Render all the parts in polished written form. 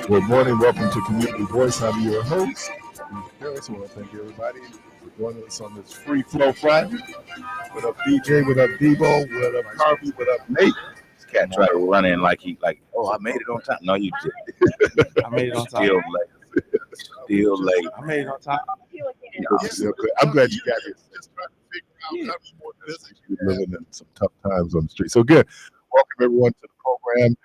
Good morning. Welcome to Community Voice. I'm your host, Parris. I want to thank everybody for joining us on this Free Flow Friday. What up, DJ? What up, Debo? What up, Harvey? What up, Nate? This cat tried to run in like oh, I made it on time. No, you did. I made it on time. Still late. Still late. I made it on time. I'm glad you got here. Just trying to figure out how we more busy. We're living in some tough times on the street. So good. Welcome everyone to the program.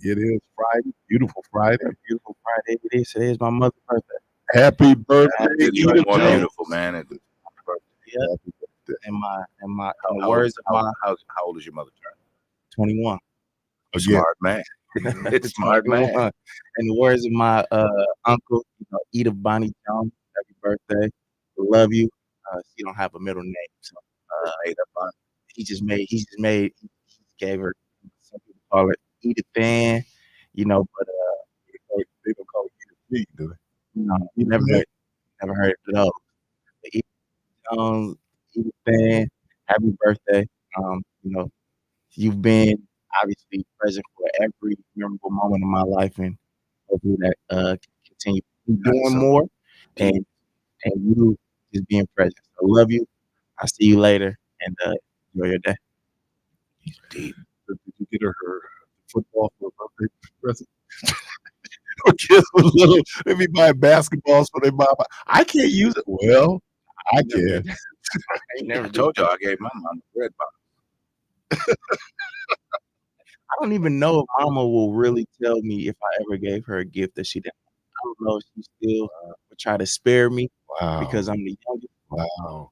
It is Friday, beautiful Friday. Beautiful Friday it is. Today is my mother's birthday. Happy birthday! It's more beautiful, man. Happy birthday. And my words of my how old is your mother? 21. Smart man. It's smart man. And the words of my uncle, Edith Bonnie Jones. Happy birthday. Love you. She don't have a middle name, so he gave her, some people call it Edith Fan, but They don't call it Edith, do they? no, you never heard of those. Edith Jones, Edith Fan, happy birthday. You've been obviously present for every memorable moment of my life, and hopefully that continue doing more and you just being present. So I love you. I'll see you later, and enjoy your day. Deep. Did you get her football for a birthday present? Kids were little. They be buying basketballs for their mom. I can't use it. Well, I can. I told you I gave my mom the bread box. I don't even know if Mama will really tell me if I ever gave her a gift that she didn't. I don't know if she still would try to spare me because I'm the youngest. Wow.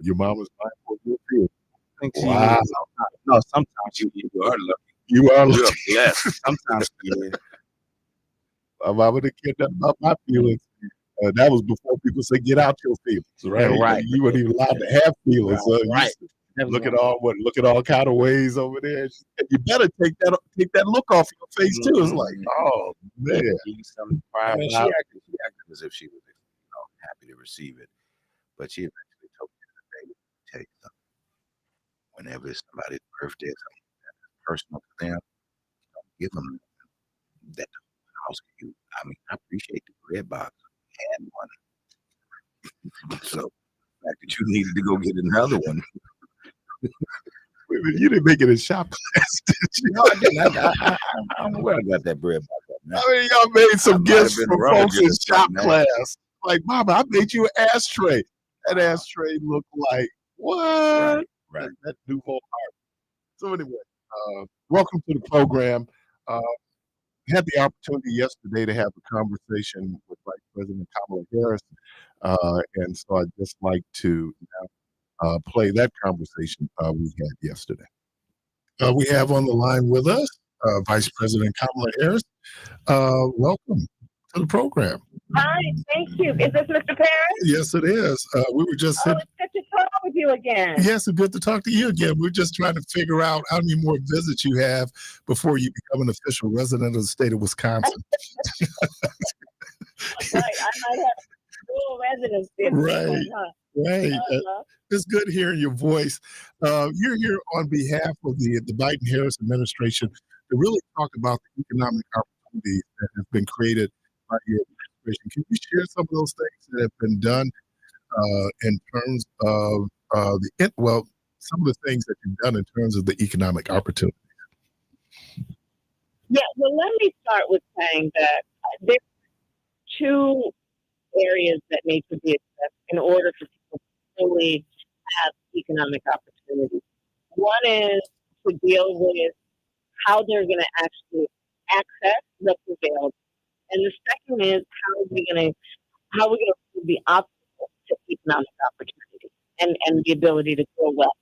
Your mom was buying for your field. I think she Wow. is. No, sometimes You are lucky. You are You're lucky. blessed. sometimes she is. My mama didn't care nothing about my feelings. That was before people said get out your feelings, right? Yeah, right. You weren't even allowed to have feelings. So you Right. look at all kind of ways over there. You better take that look off your face too. It's like, oh man. Give you something to cry I mean, she about. acted as if she was happy to receive it, but she eventually told me that they would tell you something. Whenever it's somebody's birthday or something that's personal to them, don't give them that house. I appreciate the bread box and one. So the fact that you needed to go get another one. You didn't make it in shop class, did you? No, I didn't. I don't know where I got that bread box at now. I mean, y'all made some might have gifts been for rummaging folks in or shop something, man. class. Like, Mama, I made you an ashtray. That ashtray looked like, What? Right, right. That nouveau art. So anyway, welcome to the program. Had the opportunity yesterday to have a conversation with Vice President Kamala Harris, and so I'd just like to play that conversation we had yesterday. We have on the line with us Vice President Kamala Harris. Welcome to the program. Hi, thank you. Is this Mr. Parris? Yes, it is. We were just Oh, it's good to talk with you again. Yes, it's good to talk to you again. We're just trying to figure out how many more visits you have before you become an official resident of the state of Wisconsin. Right, I might have dual residency. At this Right, point, huh? right. Uh-huh. It's good hearing your voice. You're here on behalf of the Biden-Harris administration to really talk about the economic opportunities that have been created by your administration. Can you share some of those things that have been done in terms of some of the things that you've done in terms of the economic opportunity? Yeah, well, let me start with saying that there are two areas that need to be addressed in order for people to really have economic opportunities. One is to deal with how they're going to actually access what's available, and the second is how we're going to remove the obstacles to economic opportunity and the ability to grow wealth.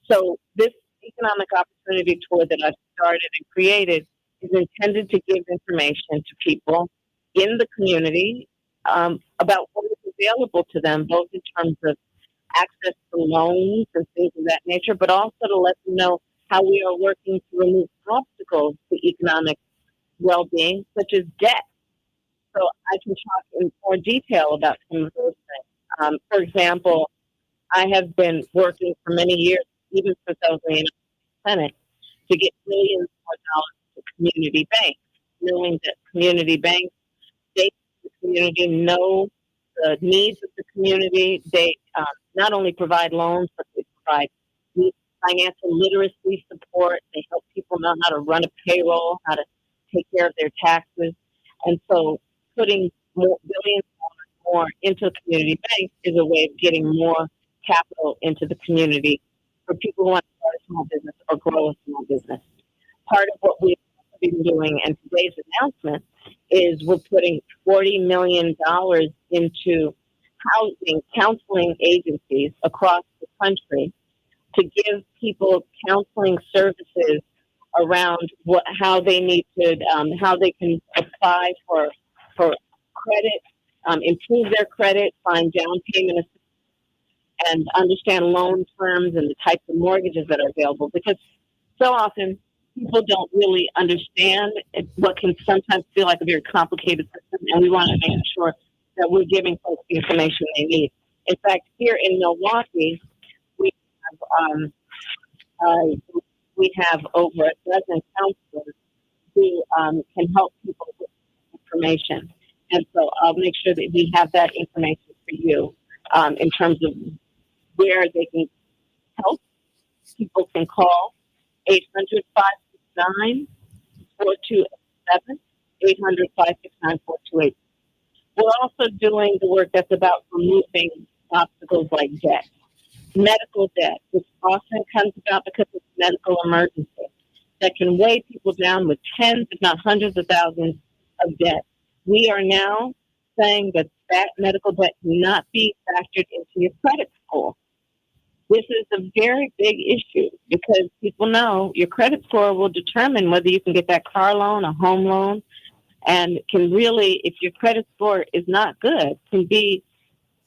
So this economic opportunity tour that I've started and created is intended to give information to people in the community about what is available to them, both in terms of access to loans and things of that nature, but also to let them know how we are working to remove obstacles to economic well-being, such as debt. So I can talk in more detail about some of those things. For example, I have been working for many years, even since I was in the United States Senate, to get millions more dollars to community banks, knowing that community banks, they the community know the needs of the community. They not only provide loans, but they provide financial literacy support. They help people know how to run a payroll, how to take care of their taxes. And so putting billions more into community banks is a way of getting more capital into the community for people who want to start a small business or grow a small business. Part of what we've been doing, and today's announcement, is we're putting $40 million into housing counseling agencies across the country to give people counseling services around how they need to, how they can apply for credit, improve their credit, find down payment assistance, and understand loan terms and the types of mortgages that are available. Because so often people don't really understand what can sometimes feel like a very complicated system, and we want to make sure that we're giving folks the information they need. In fact, here in Milwaukee, we have over a dozen counselors who can help people with information. And so I'll make sure that we have that information for you in terms of where they can help. People can call 800-569-4287, 800-569-4287. We're also doing the work that's about removing obstacles like debt. Medical debt, which often comes about because of medical emergency, that can weigh people down with tens, if not hundreds of thousands of debt. We are now saying that medical debt cannot be factored into your credit score. This is a very big issue because people know your credit score will determine whether you can get that car loan, a home loan, and can really, if your credit score is not good, can be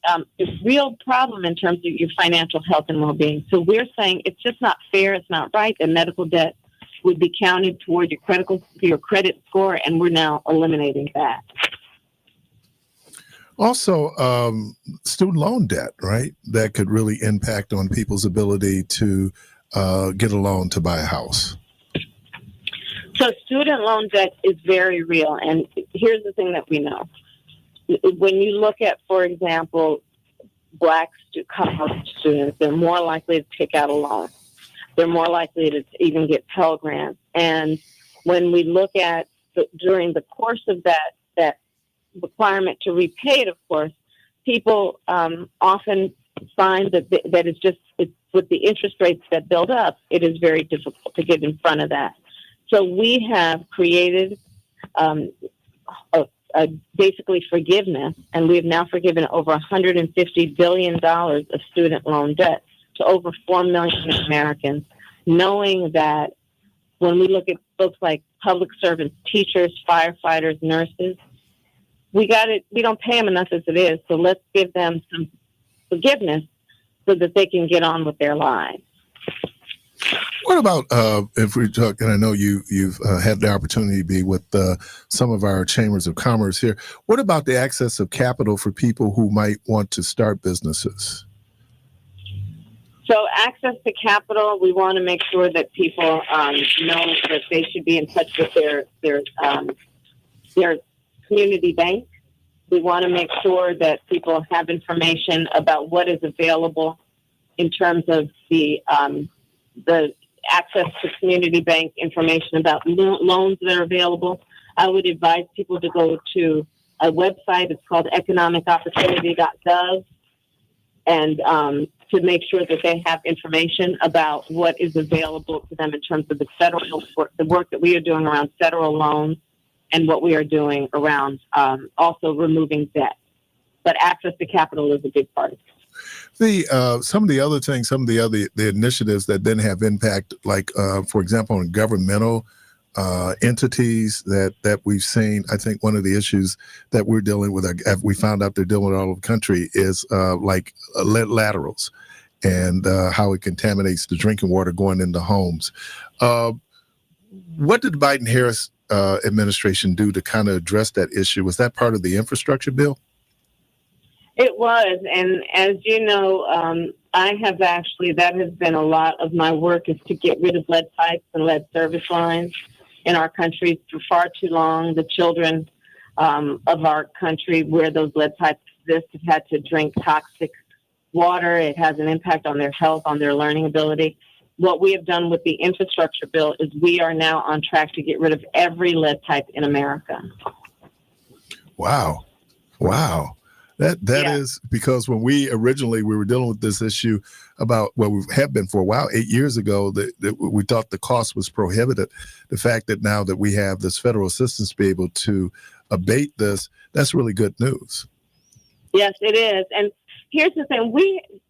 a real problem in terms of your financial health and well-being. So we're saying it's just not fair, it's not right that medical debt would be counted toward your credit score, and we're now eliminating that. Also, student loan debt, right? That could really impact on people's ability to get a loan to buy a house. So student loan debt is very real, and here's the thing that we know. When you look at, for example, Black college students, they're more likely to take out a loan. They're more likely to even get Pell Grants. And when we look at during the course of that requirement to repay it, of course, people often find that it's with the interest rates that build up, it is very difficult to get in front of that. So we have created basically forgiveness, and we have now forgiven over $150 billion of student loan debt to over 4 million Americans, knowing that when we look at folks like public servants, teachers, firefighters, nurses, we don't pay them enough as it is, so let's give them some forgiveness so that they can get on with their lives. What about if we talk? And I know you've had the opportunity to be with some of our chambers of commerce here. What about the access of capital for people who might want to start businesses? So access to capital, we want to make sure that people know that they should be in touch with their community bank. We want to make sure that people have information about what is available in terms of the access to community bank information about loans that are available. I would advise people to go to a website. It's called economicopportunity.gov, and to make sure that they have information about what is available to them in terms of the work that we are doing around federal loans and what we are doing around also removing debt. But access to capital is a big part of it. Some of the other things, the initiatives that then have impact, like for example, on governmental entities that we've seen. I think one of the issues that we're dealing with, we found out they're dealing with all over the country, is like lead laterals and how it contaminates the drinking water going into homes. What did the Biden-Harris administration do to kind of address that issue? Was that part of the infrastructure bill? It was, and as you know, that has been a lot of my work, is to get rid of lead pipes and lead service lines in our country. For far too long, the children of our country where those lead pipes exist have had to drink toxic water. It has an impact on their health, on their learning ability. What we have done with the infrastructure bill is we are now on track to get rid of every lead pipe in America. Wow. That is because when we were dealing with this issue about, well, we have been for a while, 8 years ago, that we thought the cost was prohibitive. The fact that now that we have this federal assistance to be able to abate this, that's really good news. Yes, it is. And here's the thing.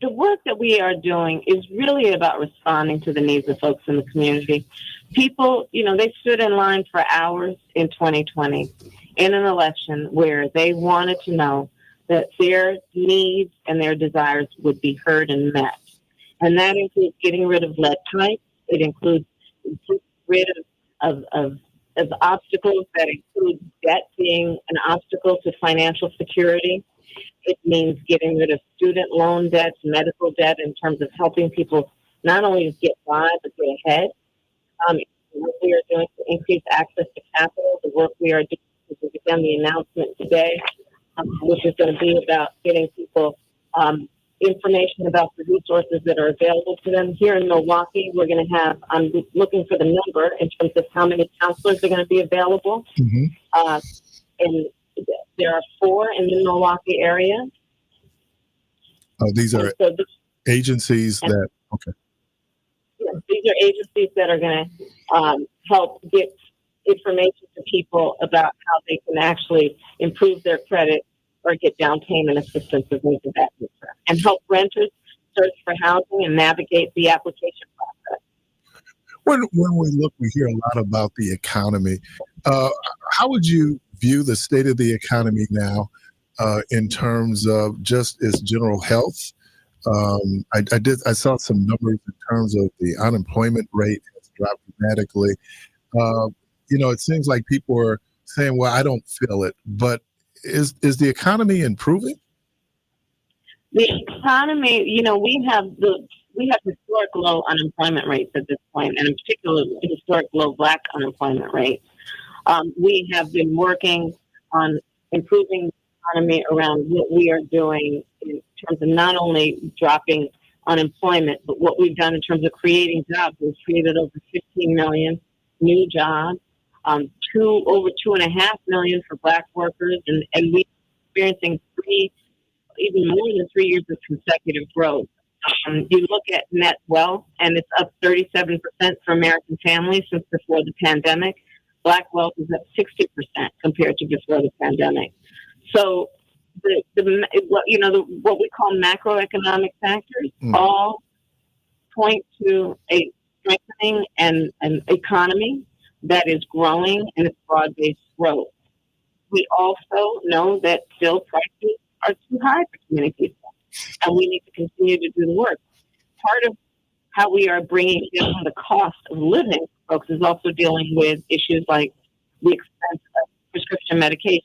The work that we are doing is really about responding to the needs of folks in the community. People, they stood in line for hours in 2020 in an election where they wanted to know that their needs and their desires would be heard and met. And that includes getting rid of lead pipes. It includes getting rid of obstacles that include debt being an obstacle to financial security. It means getting rid of student loan debts, medical debt, in terms of helping people not only get by, but get ahead. What we are doing to increase access to capital, the work we are doing, is again the announcement today, which is going to be about getting people information about the resources that are available to them. Here in Milwaukee, we're going to have, I'm looking for the number in terms of how many counselors are going to be available. Mm-hmm. And there are 4 in the Milwaukee area. Oh, these are agencies that, okay. Yeah, these are agencies that are going to help get information to people about how they can actually improve their credit or get down payment assistance and things of that nature, and help renters search for housing and navigate the application process. When we look, we hear a lot about the economy. How would you view the state of the economy now in terms of just its general health? I saw some numbers in terms of the unemployment rate has dropped dramatically. It seems like people are saying, well, I don't feel it, but is the economy improving? The economy, we have historic low unemployment rates at this point, and in particular, historic low Black unemployment rates. We have been working on improving the economy around what we are doing in terms of not only dropping unemployment, but what we've done in terms of creating jobs. We've created over 15 million new jobs. Over 2.5 million for Black workers, and we're experiencing even more than 3 years of consecutive growth You look at net wealth, and it's up 37% for American families since before the pandemic. Black wealth is up 60% compared to before the pandemic. So, what we call macroeconomic factors all point to a strengthening and an economy that is growing and it's broad-based growth. We also know that still prices are too high for too many people, and we need to continue to do the work. Part of how we are bringing down the cost of living, folks, is also dealing with issues like the expense of prescription medication.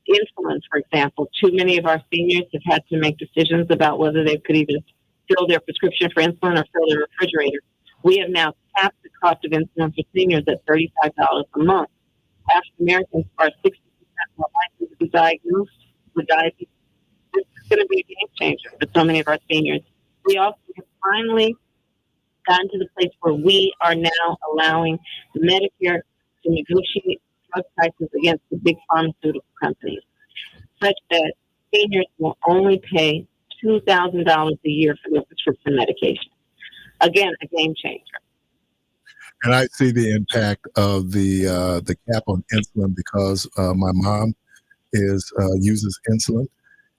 Insulin, for example, too many of our seniors have had to make decisions about whether they could either fill their prescription for insulin or fill their refrigerator. We have now capped the cost of insulin for seniors at $35 a month. African Americans are 60% more likely to be diagnosed with diabetes. This is going to be a game changer for so many of our seniors. We also have finally gotten to the place where we are now allowing Medicare to negotiate drug prices against the big pharmaceutical companies, such that seniors will only pay $2,000 a year for their prescription medication. Again, a game changer. And I see the impact of the cap on insulin because my mom uses insulin,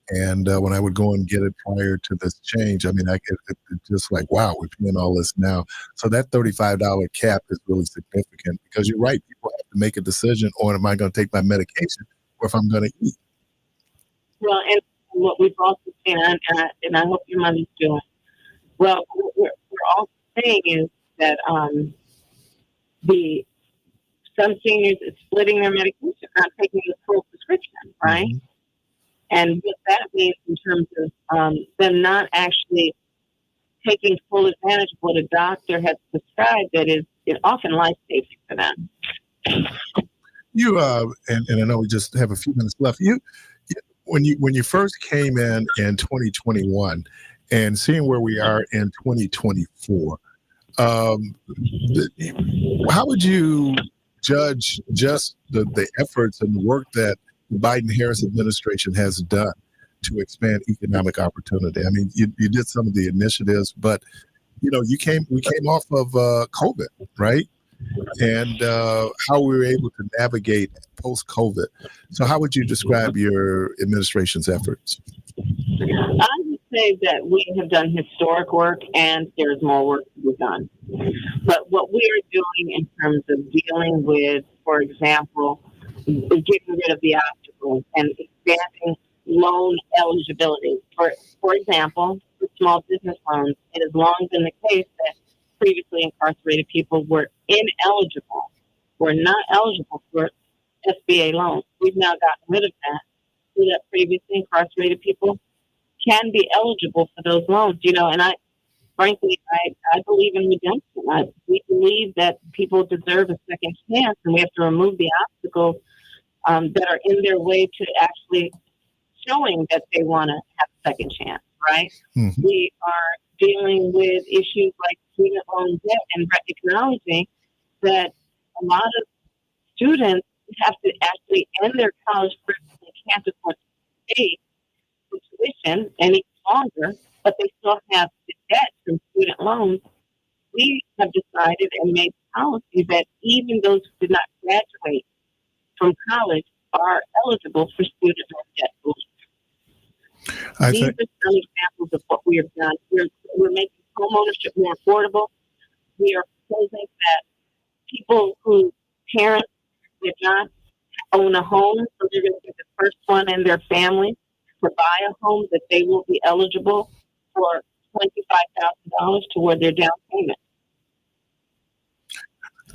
and when I would go and get it prior to this change, I mean, I get it just like, wow, we're paying all this now. So that $35 cap is really significant because you're right, people have to make a decision on am I going to take my medication or if I'm going to eat. Well, and what we've also seen, and I hope your mother's doing well. What we're also saying is that some seniors is splitting their medication, not taking the full prescription, right? Mm-hmm. And what that means in terms of them not actually taking full advantage of what a doctor has prescribed that is often life-saving for them. You and I know we just have a few minutes left. When you first came in 2021 and seeing where we are in 2024, how would you judge just the efforts and the work that the Biden-Harris administration has done to expand economic opportunity? I mean, you did some of the initiatives, but we came off of COVID, right? And how we were able to navigate post-COVID. So how would you describe your administration's efforts? I would say that we have done historic work and there's more work to be done. But what we are doing in terms of dealing with, for example, getting rid of the obstacles and expanding loan eligibility. For example, with small business loans, it has long been the case that previously incarcerated people were not eligible for SBA loans. We've now gotten rid of that so that previously incarcerated people can be eligible for those loans. And I believe in redemption. We believe that people deserve a second chance, and we have to remove the obstacles that are in their way to actually showing that they want to have a second chance, right? Mm-hmm. We are dealing with issues like student loan debt and acknowledging that a lot of students have to actually end their college career because they can't afford to pay the tuition any longer, but they still have the debt from student loans. We have decided and made policy that even those who did not graduate from college are eligible for student loan debt relief. These are some examples of what we have done. We're making homeownership more affordable. We are proposing that people whose parents did not own a home, so they're going to get the first one in their family to buy a home, that they will be eligible for $25,000 toward their down payment.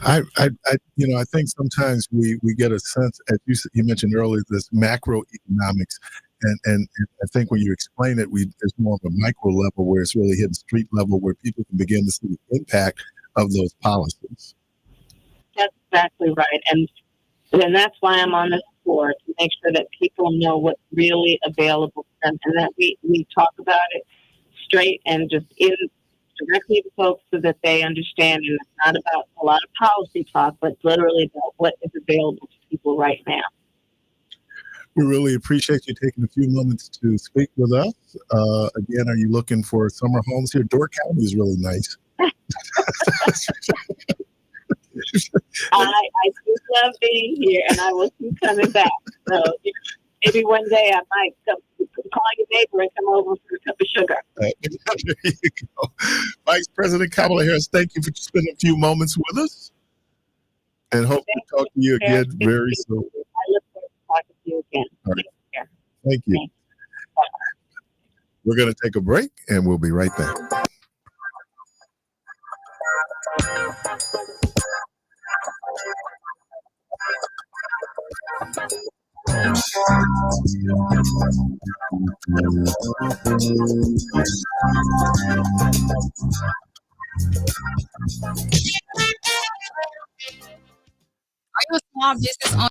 I think sometimes we get a sense, as you mentioned earlier, this macroeconomics, and I think when you explain it, there's more of a micro level where it's really hitting street level where people can begin to see the impact of those policies. That's exactly right, and that's why I'm on this board, to make sure that people know what's really available to them, and that we talk about it straight and just directly to folks so that they understand. And it's not about a lot of policy talk, but literally about what is available to people right now. We really appreciate you taking a few moments to speak with us. Again, are you looking for summer homes here? Door County is really nice. I do love being here, and I will keep coming back. So maybe one day I might call your neighbor and come over for a cup of sugar. There you go. Vice President Kamala Harris, thank you for spending a few moments with us, and hope to talk to you again very soon. I look forward to talking to you again. All right. Thank you. We're going to take a break, and we'll be right back. Are you a small business owner?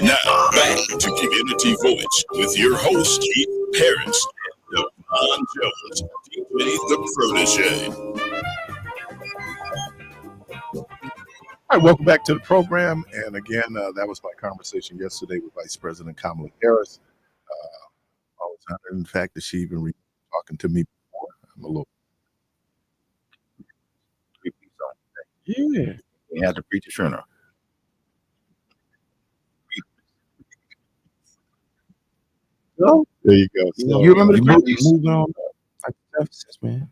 Now, back to Community Voice with your host, Keith Parris, Devon Jones, DJ the Protege. All right, welcome back to the program. And again, that was my conversation yesterday with Vice President Kamala Harris. I was honored in the fact that she even talking to me before. I'm a little. Yeah. We had to preach a funeral. Oh, there you go. So, You remember the moving on like deficits, man.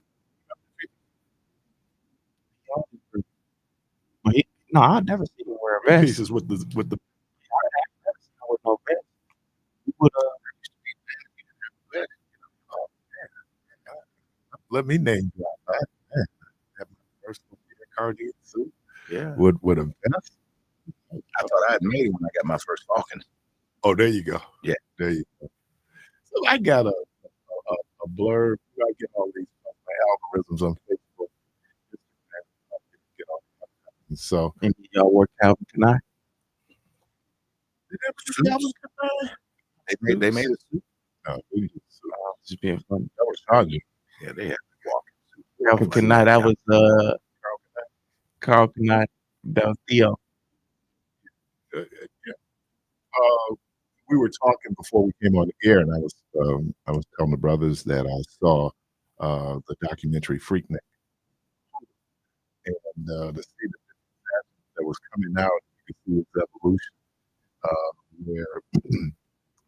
But no, I've never seen him wear a vest. pieces with the With no vest. He would let me name drop that. Have my personal cardigan suit. Yeah. With a vest. I thought I had made it when I got my first Falcon. Oh, there you go. Yeah. There you go. So I got a blurb. I get all these my algorithms on Facebook. So and y'all work out tonight. They made a suit. No, we Just being funny. that was charging. Yeah, they had to walk. Calvin Knight, that was Carl Knight, that was Theo. Yeah. We were talking before we came on the air, and I was telling the brothers that I saw the documentary Freaknik, and the state that was coming out, you could see its evolution. Where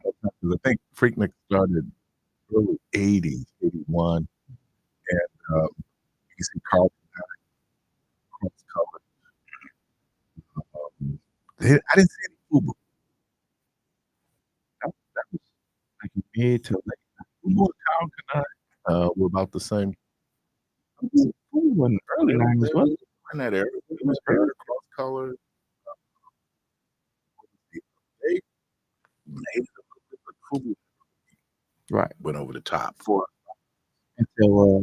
I think Freaknik started early '80s, '81, and you can see Carl cross color. I didn't see any Uber. That was like mid to late. Who wore Kyle Kanai? We're about the same. Who wasn't early 90s, was it? In that era, It was early cross color. they made it a little bit, but Fubu Right. went over the top. Until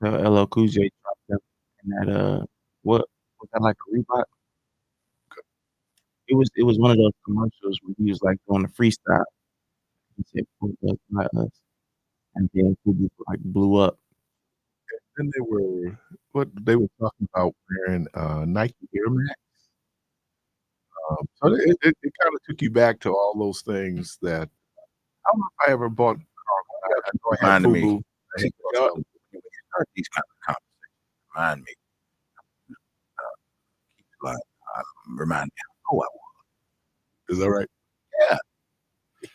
LL Cool J dropped them and that what was that, like a Reebok? It was one of those commercials where he was like doing the freestyle. He said, "Fuck us, not us," and then Fubu like blew up. Then they were talking about wearing Nike Air Max. So it kind of took you back to all those things that I don't know if I ever bought. I know I had Reminded me. Fubu. See, y'all, when you start these kind of conversations, remind me. Keep the line. Remind me how low I was. Is that right? Yeah. I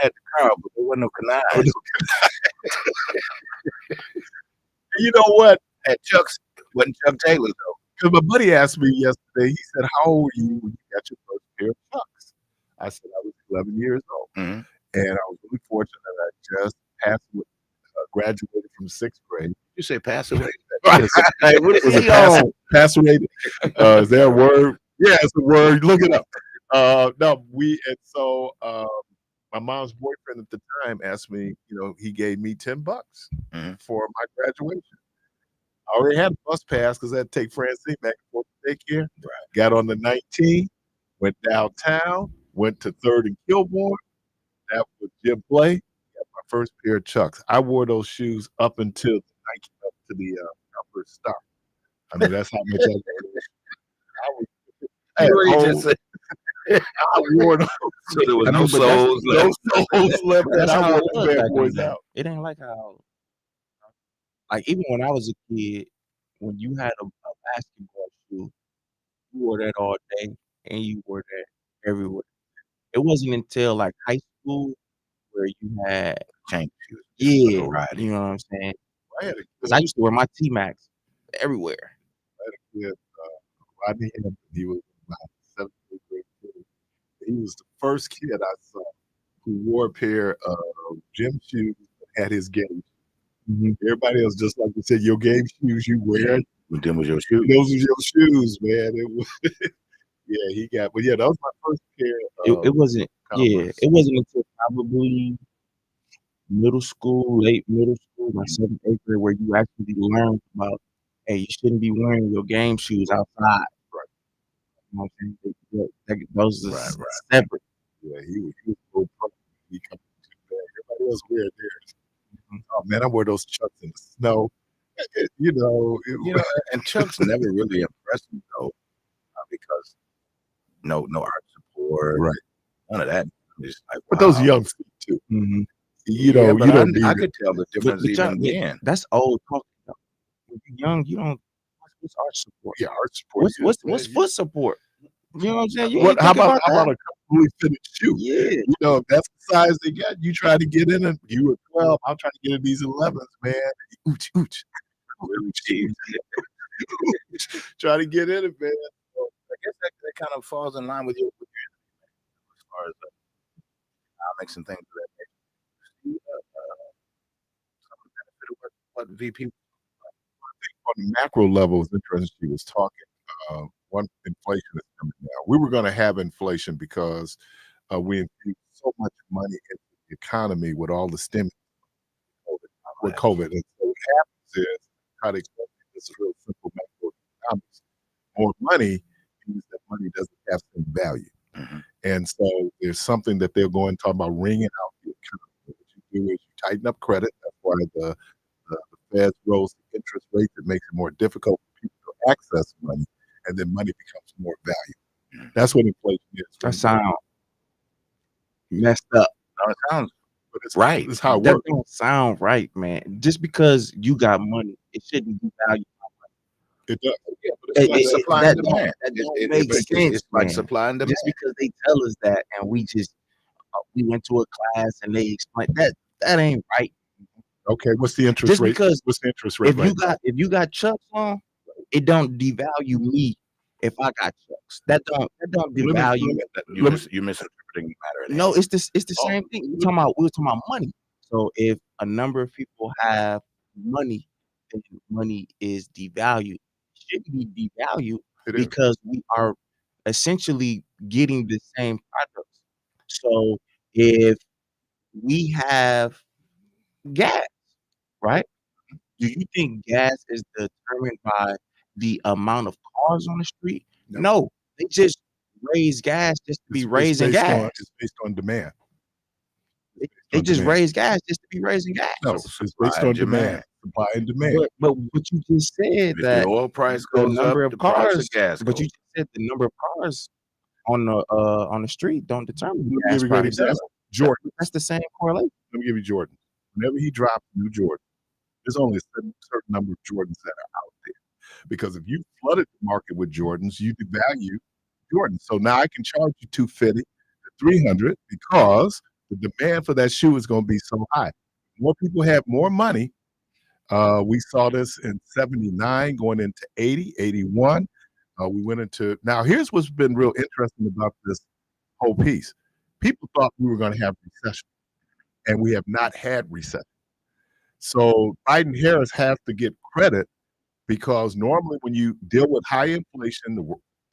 had the car, but there wasn't no Kanai. You know what? Had Chuck's, wasn't Chuck Taylor though. Because my buddy asked me yesterday, he said, "How old were you when you got your first pair of Chucks?" I said, "I was 11 years old." Mhm. And I was really fortunate that I just graduated from 6th grade. You say pass away? Hey, what is it? Pass away? Is there a word? Yeah, it's a word. Look it up. My mom's boyfriend at the time asked me, he gave me $10 for my graduation. I already had a bus pass because I had to take Francine back and forth to daycare. Right. Got on the 19, went downtown, went to 3rd and Kilbourne. That was Jim Play. Got my first pair of Chucks. I wore those shoes up until the Nike, up to the first start. I mean, that's how much I wore those. So there was no soles left. No soles left. That's And I how wore it the was bad back in the boys day. out. It ain't like how, like even when I was a kid, when you had a basketball shoe, you wore that all day and you wore that everywhere. It wasn't until like high school where you had Change shoes. yeah, Variety. you know what I'm saying? I had a Because I used to wear my T-Max everywhere. kid, Rodney Hampton. He was my 7th grade kid. He was the first kid I saw who wore a pair of gym shoes that had his game. Everybody else, just like you said, your game shoes you wear. But them was your shoes. Those was your shoes, man. It was, that was my first pair. It wasn't Converse. it wasn't until probably middle school, late middle school, my 7th, 8th grade, where you actually learned about, hey, you shouldn't be wearing your game shoes outside. Right. You know what I'm saying? Those are Right. separate. Yeah, he was so pro. He come too bad. Everybody else wear theirs. Oh man, I wore those Chucks in the snow. And Chuck's never really impressed me though, because no art support, Right. none of that. Just like, But those wow. young feet too. Mm-hmm. But I could tell the difference even then. That's old talk. When you're young, you don't. What's art support? Yeah, art support. What's foot support? You know what I'm saying? How about a completely fitted shoe? Yeah. If that's the size they got, you try to get in it. You were 12. I'm trying to get in these 11s, man. Ooch. Really cheap. Try to get in it, man. So I guess that kind of falls in line with your as far as economics and things of that nature. Some of the benefit of what VP. On the macro level, it's interesting she was talking. One, inflation is coming down. We were going to have inflation because we infused so much money into the economy with all the stimulus with COVID. And so what happens is, try to explain this is real simple macroeconomics. More money means that money doesn't have some value. Mm-hmm. And so there's something that they're going to talk about wringing out the economy. What you do is you tighten up credit. That's why the Fed rose the interest rate. That makes it more difficult for people to access money, and then money becomes more valuable. That's what inflation is. That sounds messed up. No, it sounds But it's right. It's how it That works. don't sound right, man. Just because you got money, it shouldn't be valued. It does. Yeah, but it's like supply and that demand. don't make sense. It's like man. supply and demand. Just because they tell us that, and we just we went to a class and they explained that ain't right. Okay, what's the interest Just rate? because What's the interest rate? if you got Chucks on, it don't devalue me if I got trucks, that don't Let me devalue. You're misinterpreting the matter at No, hand. it's the Oh, same thing. We were talking about money. So if a number of people have money, then money is devalued. It shouldn't be devalued it is. because we are essentially getting the same products. So if we have gas, right? Do you think gas is determined by the amount of cars on the street? No. No, they just raise gas just to be raising gas. It's based on demand. They on just demand. raise gas just to be raising gas. No, So it's supply based and on demand. demand. Supply and demand. But you just said If the that oil price the goes up, number the of price cars, of gas but you goes. just said the number of cars on the street don't determine Let the me gas give you a great price. example. Jordan. That's the same correlation. Let me give you Jordan. Whenever he drops a new Jordan, there's only a certain number of Jordans that are out there. Because if you flooded the market with Jordans, you devalue Jordan. So now I can charge you 250 to 300 because the demand for that shoe is going to be so high. More people have more money. We saw this in 79 going into 80, 81. We went into now here's what's been real interesting about this whole piece. People thought we were going to have recession, and we have not had recession. So Biden Harris has to get credit because normally when you deal with high inflation,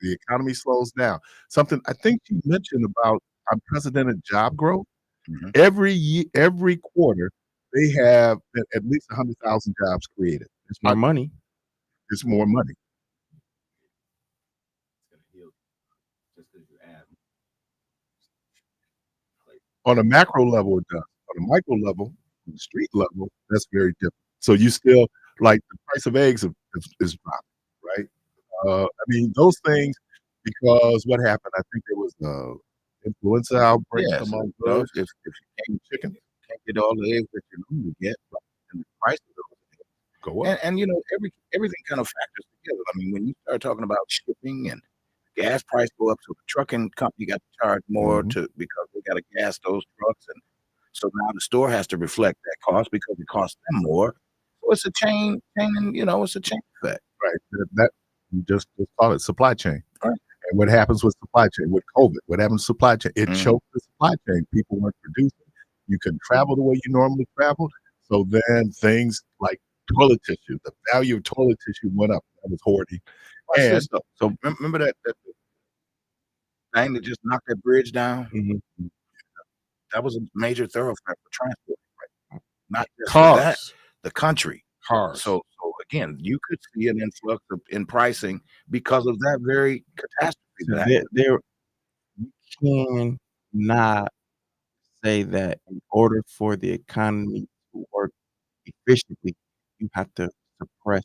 the economy slows down. Something I think you mentioned about unprecedented job growth. Mhm. Every year, every quarter, they have at least 100,000 jobs created. It's more money. It's more money. On a macro level, it does. On a micro level, on the street level, that's very different. So you still like the price of eggs is dropping, right? I mean those things because what happened? I think there was influenza outbreak Yes. among You know, birds, if you chicken can't get all the eggs that you normally get, and the price of those eggs. go up. And you know, everything kind of factors together. I mean, when you start talking about shipping and gas price go up, so the trucking company got to charge more Mhm. because they got to gas those trucks, and so now the store has to reflect that cost because it costs them more. So it's a it's a chain effect. Right. That you just call it supply chain. Right. And what happens with supply chain with COVID? What happens to supply chain? It Mhm. choked the supply chain. People weren't producing. You couldn't travel the way you normally traveled. So then things like toilet tissue, the value of toilet tissue went up. That was hoarding. Watch And this though. So remember that thing that just knocked that bridge down? Mhm. That was a major thoroughfare for transport. Right? Not just for that, cars, the country. cars. So again, you could see an influx in pricing because of that very catastrophe So that happened. you cannot say that in order for the economy to work efficiently, you have to suppress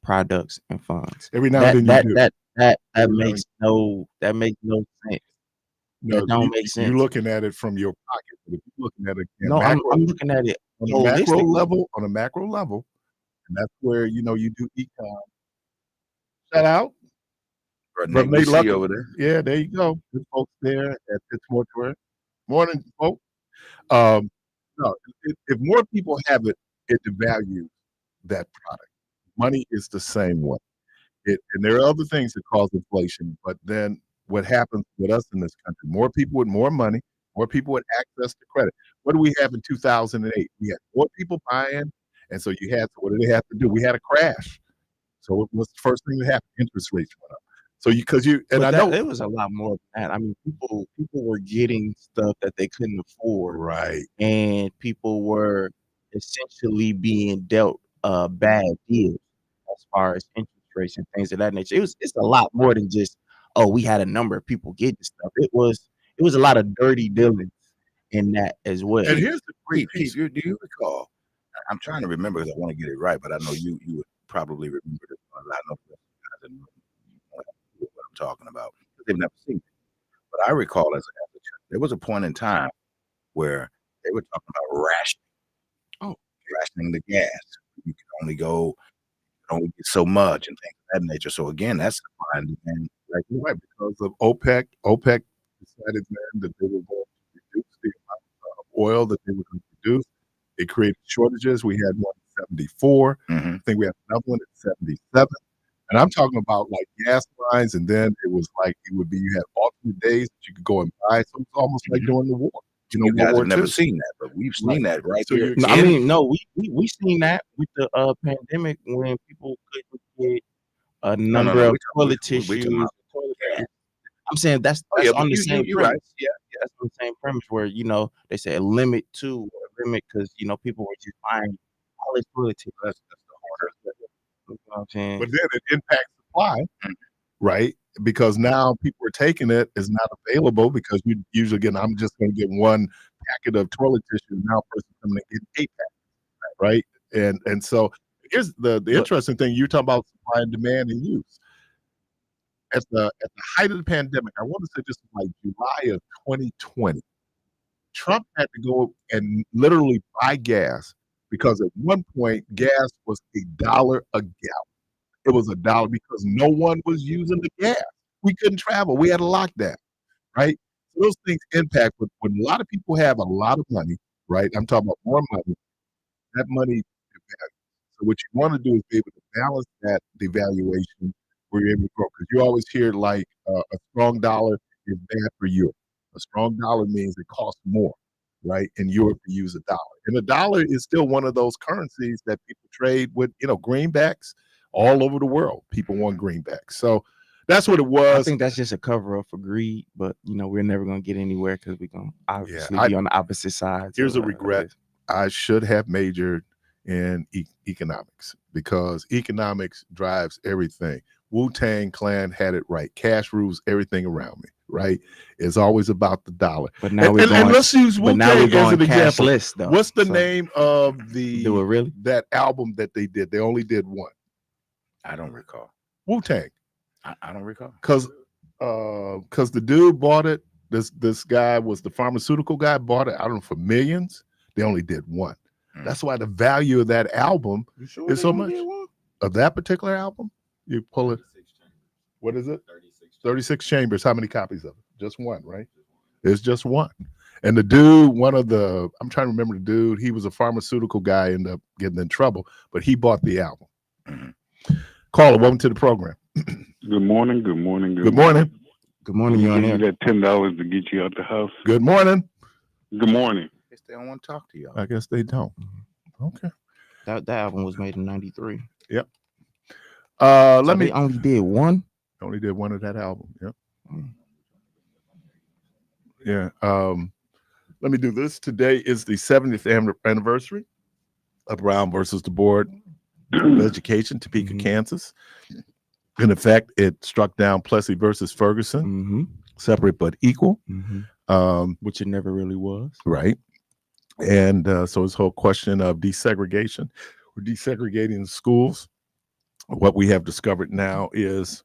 products and funds. Every now and That then you that do. that that that Every now and makes no sense. no, That don't you, make you're sense. looking at it from your pocket. But if you're looking at it again, No, I'm macro looking at it on a macro holistically. level, and that's where you do econ. Shout out. Or Brother Nate, we Nate see you Luckett. over there. Yeah, there you go. Good folks there at Pitts Mortuary. Morning, folks. Um, no, if more people have it, it devalues that product. Money is the same way. And there are other things that cause inflation, but then what happens with us in this country? More people with more money, more people with access to credit. What do we have in 2008? We had more people buying, and so you had. So what did they have to do? We had a crash. So what's the first thing that happened? Interest rates went up. So and But I that know it was a lot more than that. I mean, people were getting stuff that they couldn't afford, right. and people were essentially being dealt bad deals as far as interest rates and things of that nature. It's a lot more than just, oh, we had a number of people getting stuff. It was a lot of dirty dealings in that as well. And here's the Pete, piece. do you recall? I'm trying to remember because I want to get it right, but I know you would probably remember this one. I know the guys in the room know what I'm talking about. They've never seen it. But I recall as a child, there was a point in time where they were talking about rationing the gas. You can only get so much and things of that nature. So again, that's supply and demand. Like you're right, because of OPEC decided then that they were going to reduce the amount of oil that they were going to produce. It created shortages. We had one in 74. Mhm. I think we had another one in 77. And I'm talking about like gas lines, and then it was like it would be you had alternate days that you could go and buy. So it's almost like during the war. You World guys War have never II. seen that, but we've seen that right So here. you're No, I mean, no, we seen that with the pandemic when people couldn't get a number of toilet tissues. I'm saying that's on the same you're premise. right. Yeah. That's on the same premise where they say a limit because people were just buying all this toilet tissue. That's the harder. You know what I'm saying? But then it impacts supply, right? Because now people are taking it, it's not available because you usually get, I'm just going to get one packet of toilet tissue. Now a person coming to get 8 packets, right? And so here's the interesting thing. You're talking about supply and demand and use. At the height of the pandemic, I want to say this was like July of 2020, Trump had to go and literally buy gas because at one point gas was $1 a gallon. It was $1 because no one was using the gas. We couldn't travel. We had a lockdown, right? So those things impact. But when a lot of people have a lot of money, right? I'm talking about more money. That money devalues. So what you want to do is be able to balance that devaluation where you're able to grow. Because you always hear like a strong dollar is bad for Europe. A strong dollar means it costs more, right? In Europe to use a dollar. And the dollar is still one of those currencies that people trade with, greenbacks all over the world. People want greenbacks. So that's what it was. I think that's just a cover up for greed, but we're never gonna get anywhere because we're gonna obviously be on the opposite sides. Here's a regret. I should have majored in economics because economics drives everything. Wu-Tang Clan had it right. Cash rules everything around me, right? It's always about the dollar. But now we're and going. let's use Wu-Tang as an example. Cashless, though. What's the name of really? that album that they did? They only did one. I don't recall. Wu-Tang. I don't recall. Because the dude bought it. This guy was the pharmaceutical guy, bought it, I don't know, for millions. They only did one. That's why the value of that album is so much. Of that particular album, you pull it. What is it? 36 chambers. How many copies of it? Just one, right? It's just one. And the dude, I'm trying to remember the dude, he was a pharmaceutical guy, ended up getting in trouble, but he bought the album. Caller, welcome to the program. Good morning. Good morning. Good morning. Good morning. You're on You air. got $10 to get you out the house. Good morning. Good morning. I guess they don't want to talk to y'all. I guess they don't. Okay. That album was made in '93. Yep. They only did one. Only did one of that album. Yep. Yeah. Let me do this. Today is the 70th anniversary of Brown versus the Board of Education, Topeka, Kansas. In effect, it struck down Plessy versus Ferguson, separate but equal, Which it never really was. right? And so this whole question of desegregation, we're desegregating the schools. What we have discovered now is,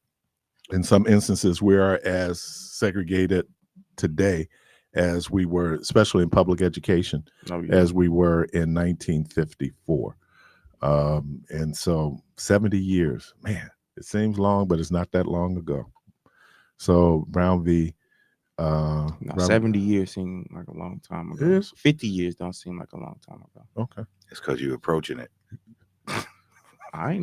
in some instances, we are as segregated today as we were, especially in public education, as we were in 1954. And so 70 years, man, it seems long, but it's not that long ago. So Brown v. 70 years seem like a long time ago. It is. 50 years don't seem like a long time ago. Okay. It's because you're approaching it. I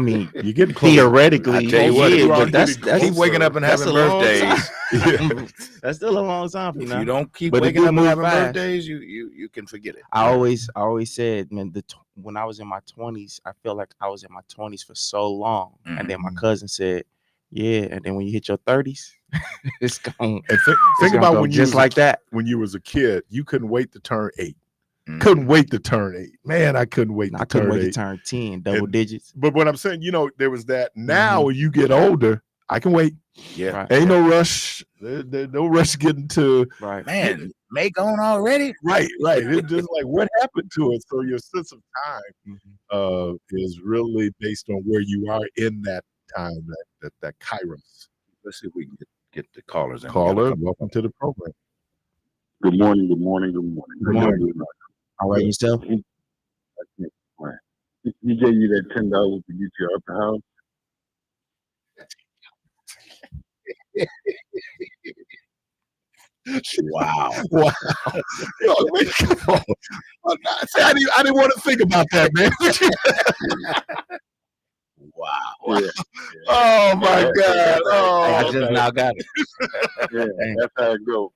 mean, You get close. theoretically, I tell you what, yeah, but but that's keep waking up and that's having a long birthdays. That's still a long time, If you don't keep But it waking do up and move having fast. birthdays, you can forget it. I always said, man, when I was in my 20s, I feel like I was in my 20s for so long. And then my cousin said, yeah, and then when you hit your 30s, it's gone. And think about when you just was like that. When you was a kid, you couldn't wait to turn 8. Couldn't wait to turn 8. Man, I couldn't wait I to turn couldn't wait 8. to turn 10, double digits. But what I'm saying, there was that. Now when you get older, I can wait. Yeah. Right. Ain't no rush. There's no rush getting to. Right. Man, May gone already? Right. It's just like, what happened to it? So your sense of time is really based on where you are in that time, that kairos. Let's see if we can get the callers in. Caller, welcome to the program. Good morning. Good morning. Good morning. Good morning. All right, yourself? He gave you that $10 to get you out the house. Wow. Wow. Yo, man, come on. See, I didn't want to think about that, man. Wow. Yeah. Oh my Yeah, God! I Oh, just now got it. yeah, that's how it goes.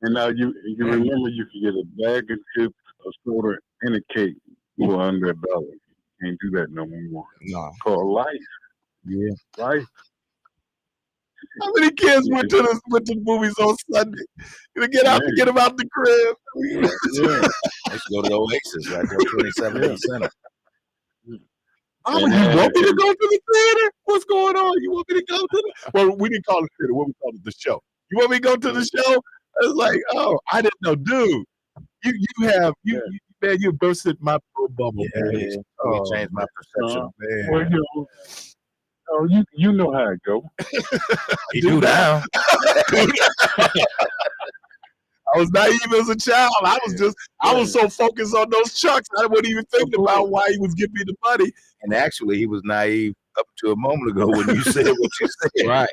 And now you remember you can get a bag of chips, a soda, and a cake for under $1. Can't do that no more. No. Called life. Yeah. Life. how many kids went to the movies on Sunday? To get out to get them out the crib. Yeah. I used to go to the Oasis right there, 27th Yeah. and Center. Oh, And- you and- want me to go to the theater? What's going on? You want me to go to the? Well, we didn't call it theater. What we called it, the show. You want me to go to the show? I was like, oh, I didn't know, dude. Man, you bursted my little bubble, man. Yeah. Oh, Changed my perception. man. Well, you know how it go. You do now. I was naive as a child. I was so focused on those chucks, I wasn't even thinking about why he was giving me the money. And actually, he was naive up to a moment ago when you said what you said. Right.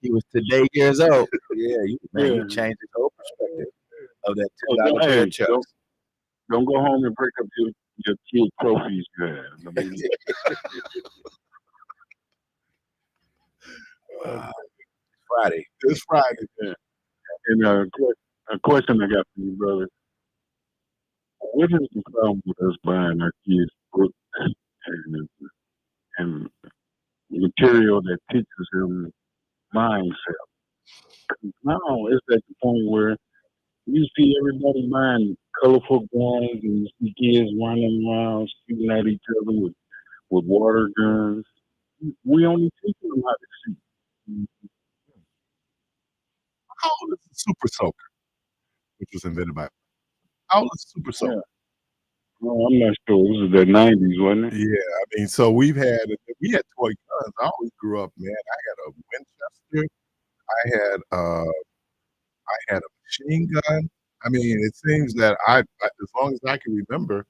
He was today years old. Yeah, you changed his whole perspective of that $10 Hey, pair of chucks. Don't go home and break up your kid trophies you have. I mean, Friday. It's Friday. and a question I got for you, brother. What is the problem with us buying our kids books and material that teaches them mindset? Now it's at the point where you see everybody buying colorful guns and you see kids running around shooting at each other with water guns. We only teaching them how to shoot. How old is the Super Soaker, which was invented by? How old is Super Soaker? Well, I'm not sure. This was the '90s, wasn't it? Yeah, I mean, so we had toy guns. I always grew up, man. I had a Winchester. I had a machine gun. I mean, it seems that as long as I can remember,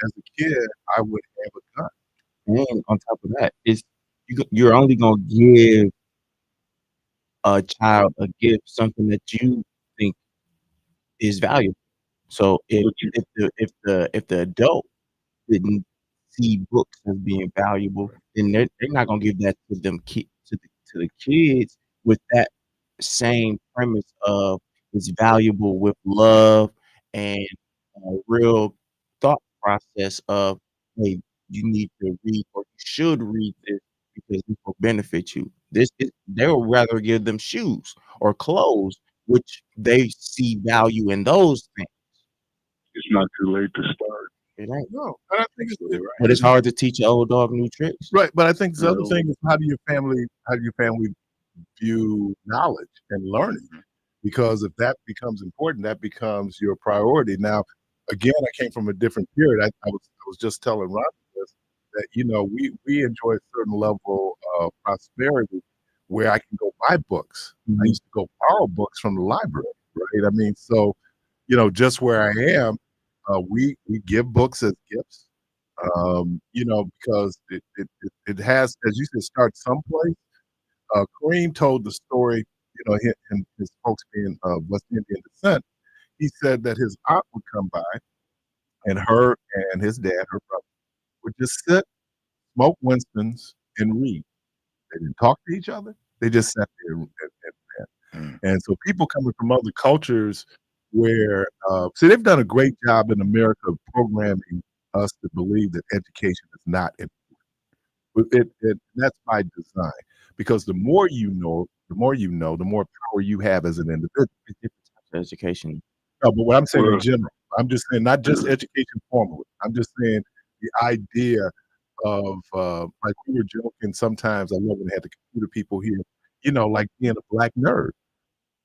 as a kid, I would have a gun. And on top of that, you're only gonna give a child a gift something that you think is valuable. So if the adult didn't see books as being valuable, then they're not gonna give that to the kids with that same premise of it's valuable with love and a real thought process of, hey, you need to read or you should read this because it will benefit you. They'll rather give them shoes or clothes, which they see value in those things. It's not too late to start. It ain't. No, but I think But it's hard to teach an old dog new tricks. right. But I think the other thing is how do your family view knowledge and learning? Because if that becomes important, that becomes your priority. Now, again, I came from a different period. I was just telling Ron this, that we enjoy a certain level of prosperity where I can go buy books. I used to go borrow books from the library, right? I mean, so just where I am, we give books as gifts, because it has, as you said, start someplace. Kareem told the story, his folks being of West Indian descent. He said that his aunt would come by, and her and his dad, her brother, would just sit, smoke Winston's, and read. They didn't talk to each other. They just sat there and read. And so people coming from other cultures where, see, they've done a great job in America of programming us to believe that education is not important. That's by design, because the more you know, the more power you have as an individual. Education. No, but what I'm saying in general, I'm just saying not just education formally. I'm just saying the idea of like we were joking sometimes. I love when they had the computer people here, like being a black nerd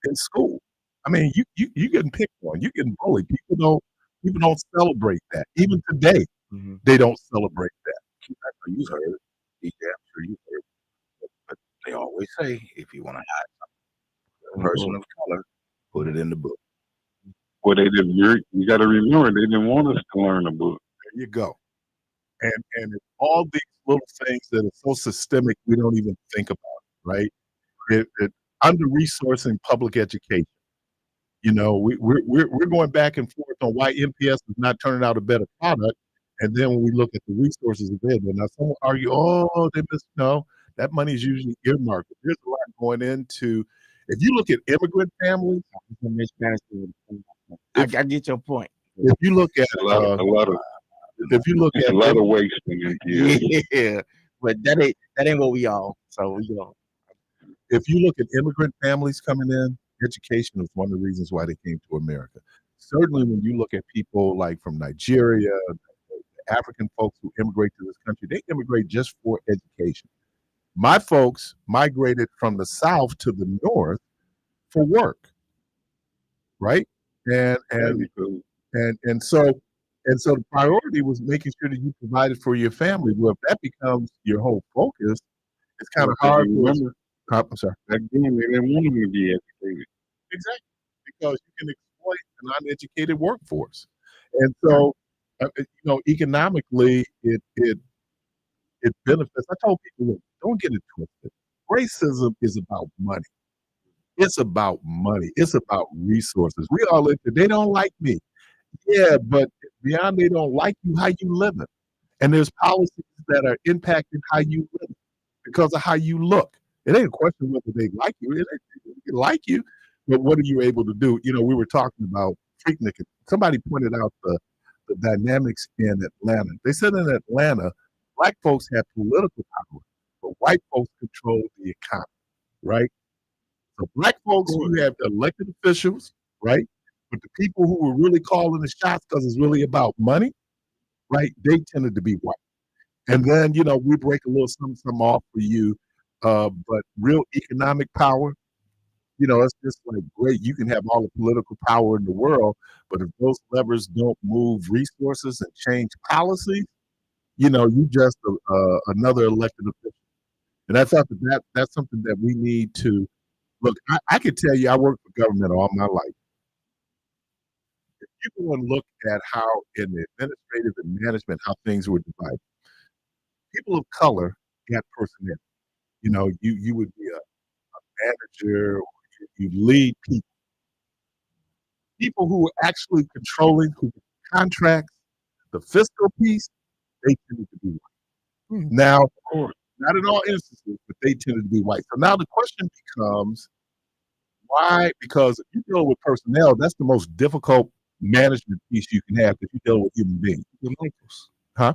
in school. I mean, you getting picked on, you getting bullied. People don't celebrate that. Even today, they don't celebrate that. You heard it. Yeah, I'm sure you heard it. But they always say, if you want to hide something, a person of color, put it in the book. Well, they didn't. You got to remember, they didn't want us to learn a book. There you go. And it's all these little things that are so systemic we don't even think about, right? Under resourcing public education. We're going back and forth on why MPS is not turning out a better product, And then when we look at the resources available, now some will argue, oh, they missed. No, that money is usually earmarked. There's a lot going into. If you look at immigrant families, I get your point. if you look at A lot of if you look at a lot of wasting. Yeah, but that ain't what we all. So we go. if you look at immigrant families coming in, education is one of the reasons why they came to America. Certainly, when you look at people like from Nigeria, African folks who immigrate to this country, they immigrate just for education. My folks migrated from the South to the North for work, right? And and and so the priority was making sure that you provided for your family. Well, if that becomes your whole focus, it's kind of hard. Remember, I'm sorry. back then they didn't want them to be educated. Exactly, because you can exploit an uneducated workforce, and so economically, it benefits. I told people, look, don't get it twisted. Racism is about money. It's about money. It's about resources. We all live. They don't like me. Yeah, but beyond they don't like you, how you living, and there's policies that are impacting how you live because of how you look. It ain't a question whether they like you. They like you, but what are you able to do? We were talking about Freaknik. Somebody pointed out the dynamics in Atlanta. They said in Atlanta, black folks have political power, but white folks control the economy, right? So black folks, who have elected officials, right? But the people who were really calling the shots because it's really about money, right? They tended to be white. And then, we break a little something off for you. But real economic power, it's just like great. You can have all the political power in the world, but if those levers don't move resources and change policies, you just another elected official. And I thought that's something that we need to look. I can tell you, I worked for government all my life. If you go and look at how in the administrative and management, how things were divided, people of color got personnel. You would be a manager, or you lead people. People who were actually controlling contracts, the fiscal piece, they tended to be white. Now, not in all instances, but they tended to be white. So now the question becomes, why? Because if you deal with personnel, that's the most difficult management piece you can have because you deal with human beings. The Michaels. Huh?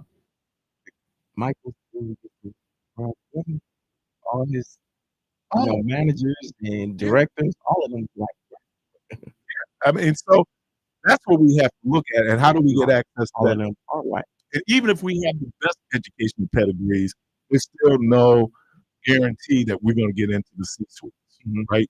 Michaels, all his managers and directors, all of them white. I mean, so that's what we have to look at, and how do we get access to All of that? them are white. And even if we have the best educational pedigrees, there's still no guarantee that we're going to get into the C-suites, right?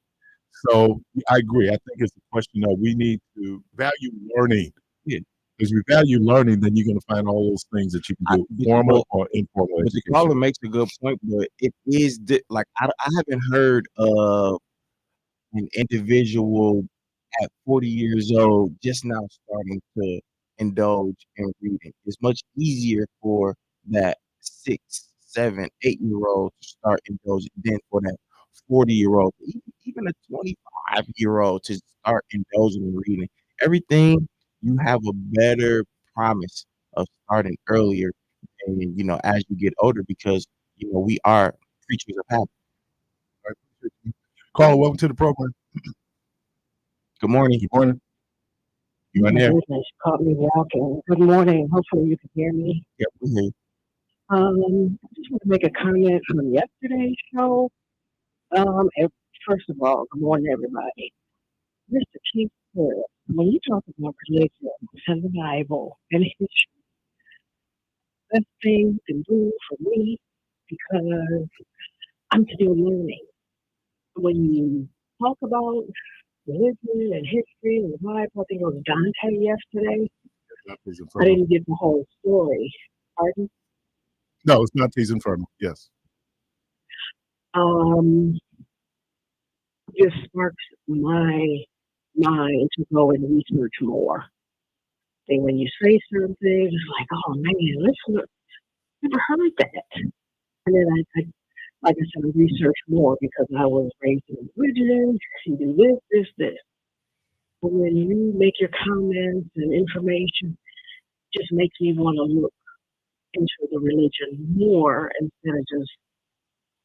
So I agree. I think it's a question of we need to value learning. Yeah. As we value learning, then you're going to find all those things that you can do, formal or informal But the education. caller makes a good point, but it is like I haven't heard of an individual at 40 years old just now starting to indulge in reading. It's much easier for that 6, 7, 8-year-old to start indulging than for that 40-year-old, even a 25-year-old to start indulging in reading. Everything you have a better promise of starting earlier, and as you get older, because we are creatures of habit. I appreciate you. Caller, welcome to the program. Good morning. Good morning. You in there? Goodness, caught me walking. Good morning. Hopefully you can hear me. Yeah, we hear you. I just want to make a comment from yesterday's show. First of all, good morning, everybody. Mr. Chief Parris, when you talk about religion and the Bible and history, best thing you can do for me, because I'm still learning. When you talk about religion and history and the Bible, I think it was Dante yesterday. I didn't get the whole story. Pardon? No, it's not T's Infernal. Yes. Just sparks my mind to go and research more. And when you say certain things, it's like, oh man, listen, never heard that. And then I like I said, I researched more because I was raised in religion. You do this. But when you make your comments and information, it just makes me want to look into the religion more instead of just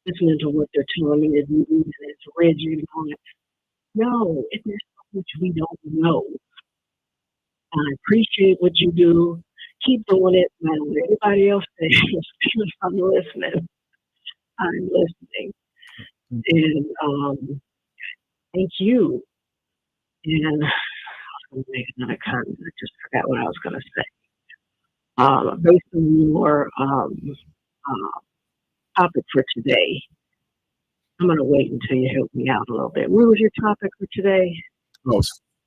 listening to what they're telling me to do and it's rigid and all that. No, if there's so much we don't know. I appreciate what you do. Keep doing it. Man, what everybody else says, I'm listening. I'm listening. And thank you. And I'm going to make another comment. I just forgot what I was going to say. Based on your topic for today, I'm going to wait until you help me out a little bit. What was your topic for today? Oh,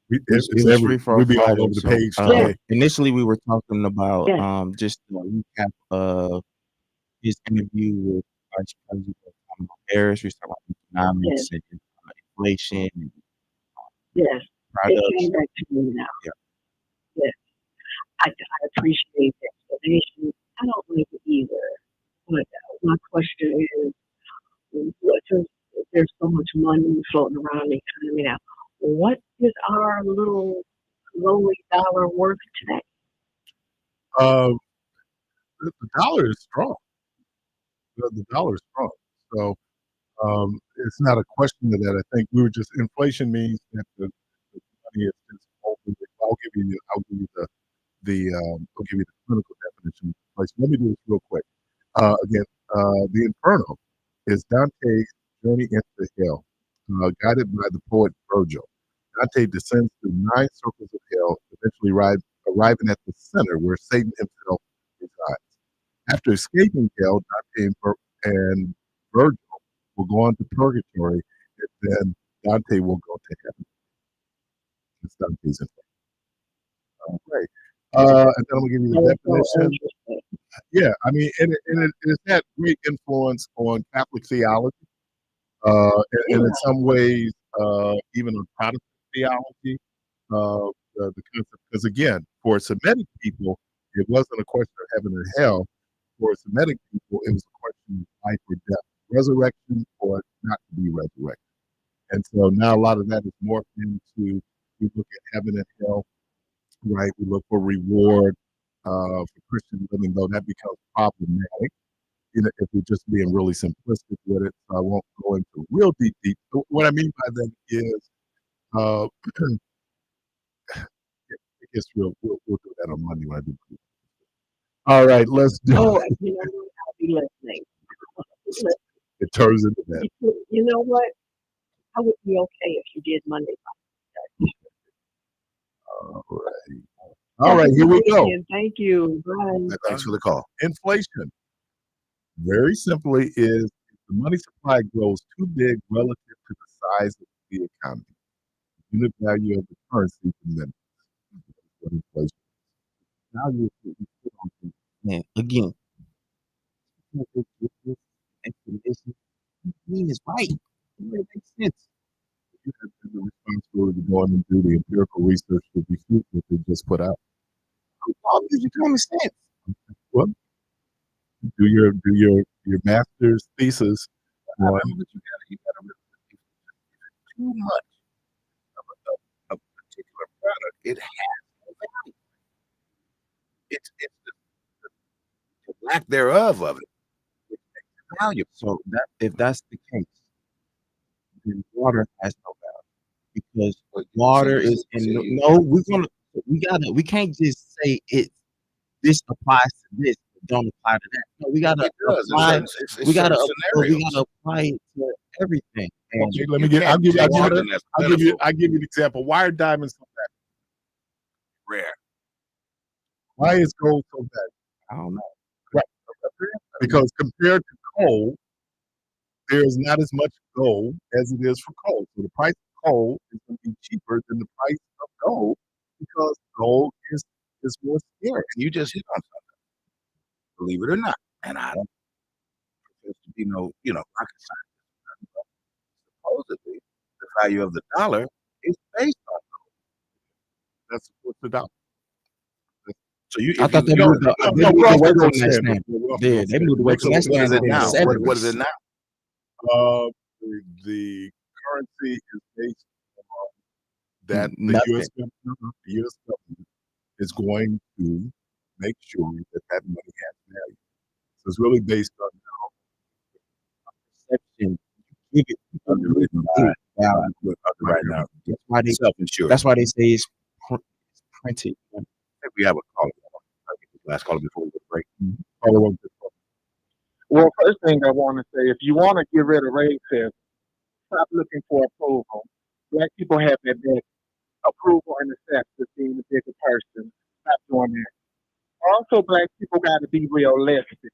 It's free for we'll be all Friday. over the So, page Yeah. today. initially, we were talking about Yeah. just a recap of his interview with Vice President Kamala Harris. We talked about economics and inflation and Yes. It products. came back to me now. Yeah. Yes. I appreciate the explanation. I don't like it either. But my question is, there's so much money floating around the economy now. What is our little lowly dollar worth today? The dollar is strong. The dollar is strong. So it's not a question of that. I think we were just inflation means that the money is just open. I'll give you the clinical definition of inflation. Let me do this real quick. Again, the Inferno is Dante's journey into hell, guided by the poet Virgil. Dante descends through 9 circles of hell, eventually arriving at the center where Satan himself resides. After escaping hell, Dante and Virgil will go on to purgatory, and then Dante will go to heaven. It's Dante's Inferno. Right. And then I'm going to give you the That's so definition. interesting. Yeah, I mean, and it's had great influence on Catholic theology, and in some ways, even on Protestant theology. The concept, because again, for Semitic people, it wasn't a question of heaven and hell. For Semitic people, it was a question of life or death, resurrection or not to be resurrected. And so now a lot of that is morphed into, we look at heaven and hell, right? We look for reward for Christian living, though that becomes problematic, if we're just being really simplistic with it. So I won't go into real deep. What I mean by that is, uh, it gets real. We'll do that on Monday when I do. All right, let's do Oh, it. you know what? I'll be listening. It turns into that. You know what? I would be okay if you did Monday. All right. All right, here we go. Thank you. Bye. Thanks for the call. Inflation, very simply, is if the money supply grows too big relative to the size of the economy. The unit value of the currency diminishes. That's what inflation is. Now you put on things. Man, again, this explanation is right. It makes sense. You have the responsibility to go in and do the empirical research to refute what they just put out. All gives you common sense. Well, do your master's thesis on But you gotta too much of a particular product. It has no value. It's the lack thereof of it. It makes it valuable. So that if that's the case, then water has no value because water is in no. We can't just say it. This applies to this, but don't apply to that. No, we gotta It does. apply. It's We gotta certain scenarios. apply it to everything. And okay, let me You get can't take something that's I'll plentiful, give you an example. Why are diamonds so bad? rare. Why is gold so bad? I don't know. Right. Because compared to coal, there's not as much gold as it is for coal. So the price of coal is going to be cheaper than the price of gold because gold is more scarce. And you just hit on something, believe it or not. And I don't profess to be no, rocket scientist. But supposedly, the value of the dollar is based on. That's what's the dollar. So you, I if thought you they moved the No, we're off away the from gold that standard. standard. Yeah, they moved away from that what is standard it in the now? What is 70s. it now? The currency is based on that Nothing. the U.S. government is going to make sure that that money has value. So it's really based on Perception. You give it people Underwritten give by it value. underwriting out That's why they self-insured. that's why they say it's printed. I think we have a caller. Last caller before we go to break. follow up. Well, first thing I want to say, if you want to get rid of racism, stop looking for approval. Black people have that approval and acceptance, being a bigger person. Stop doing that. Also, black people got to be realistic.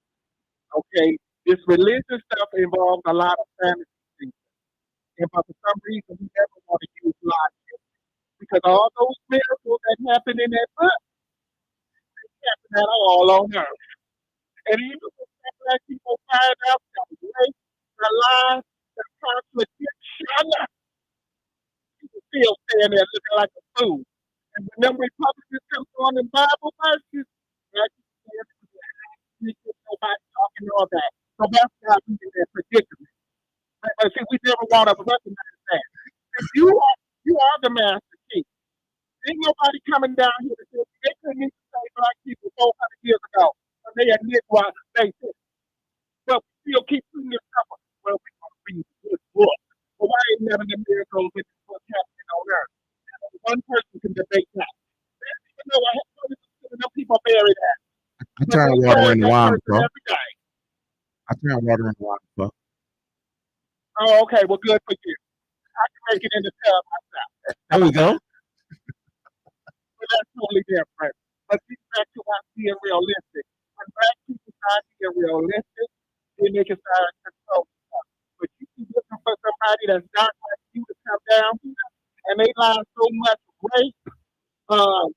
Okay, this religion stuff involves a lot of fantasy, but for some reason we never want to use logic because all those miracles that happen in that book happen at all on earth. And even when some black people find out that race, the lies, the contradiction, people still stand there looking like a fool. And when them Republicans come on in Bible verses, black people stand there, nobody talking all that. So that's why we in that predicament. But see, we never want to recognize that. If you are the master key. Ain't nobody coming down here to say they couldn't even say black people 400 years ago. And they admit why they did. But we still keep putting this stuff on. Well, we want to read this book. But why ain't none of the miracles in this book happening on earth? One person can debate that. They don't even know what happened. People bury that. I turn water into wine, bro. Every day. I turn water into wine, bro. Oh, okay. Well, good for you. I can make it in the tub myself. There we go. But that's totally different. But get back to us being realistic. When black people start being realistic, then they can start controlling stuff. But you keep looking for somebody that's not like you to come down here, and they lie so much rape,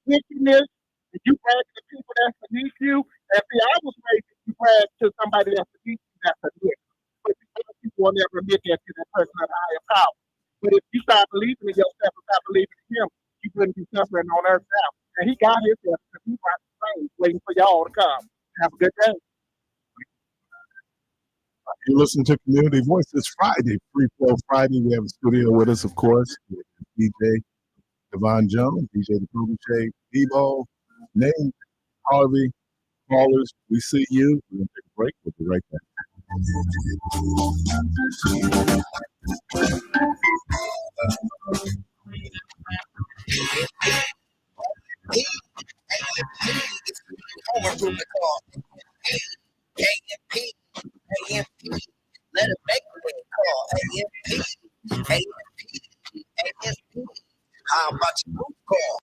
wickedness, and you brag to people that's beneath you. And see, I was raised to brag to somebody that's beneath you that's beneath. But people will never admit that to that person of higher power. But if you start believing in yourself and start believing in him, you wouldn't be suffering on earth now. And he got his death because he brought the slaves waiting for y'all to come. Have a good day. You listen to Community Voice. It's Friday, Free Flow Friday. We have a studio with us, of course, with DJ Devon Jones, DJ the Protege, Debo, Nate, Harvey, callers. We see you. We're going to take a break. We'll be right back. Let it make a call. How about your call?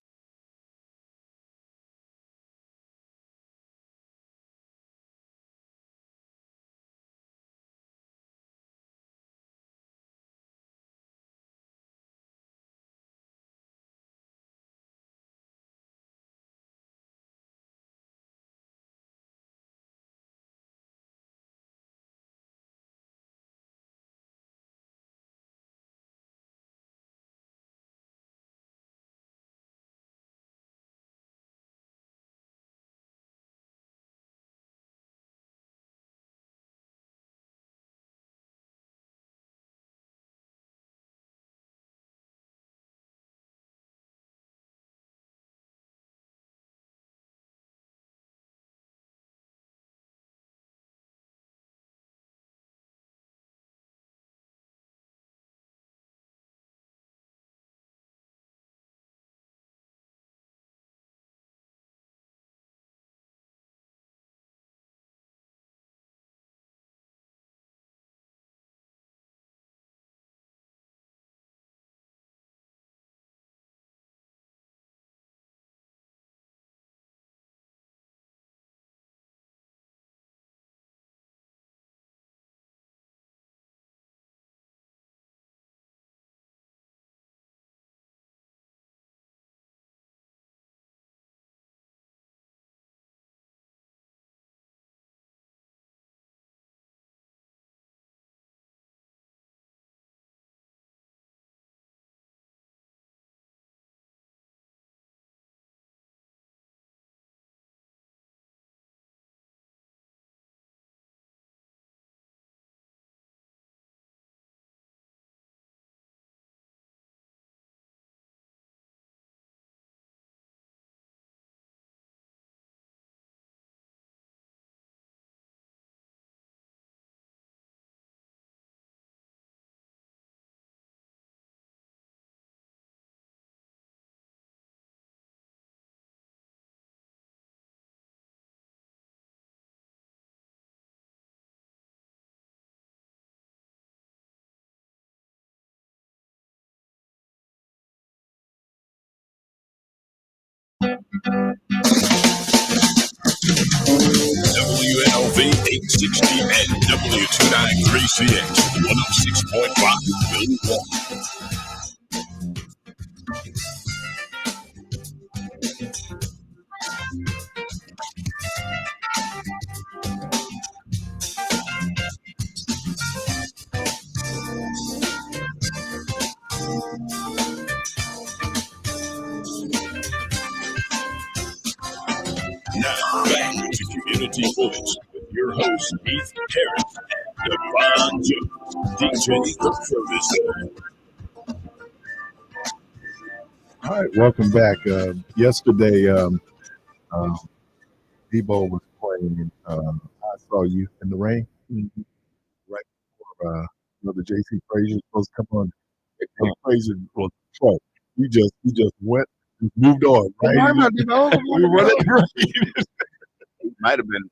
WNOV 860 and W293CX 106.5 Milwaukee. Now back to Community Voice with your host, Keith Parris and Devon Jones, DJ The Producer. All right, welcome back. Yesterday, Debo was playing I Saw You in the Rain. Right before the JC Frazier was supposed to come on. Frazier was pro. You just went, moved on, right? We were running the rain. It might have been.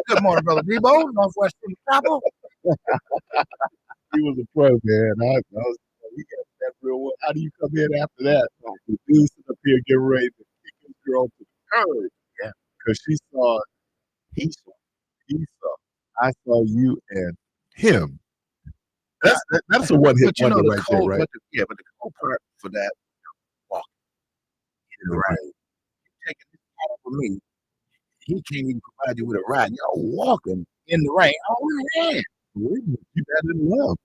Good morning, brother Debo, Northwestern Chapel. He was a pro, man. I was, he got that real one. How do you come in after that? The dude sitting up here getting ready to kick his girl to the curb. Yeah. Because he saw, I saw you and him. That's a one hit wonder right there, right? But the cold part for that, walking in the rain. Taking this call from me, he can't even provide you with a ride. Y'all walking in the rain. Oh, man. You got in love.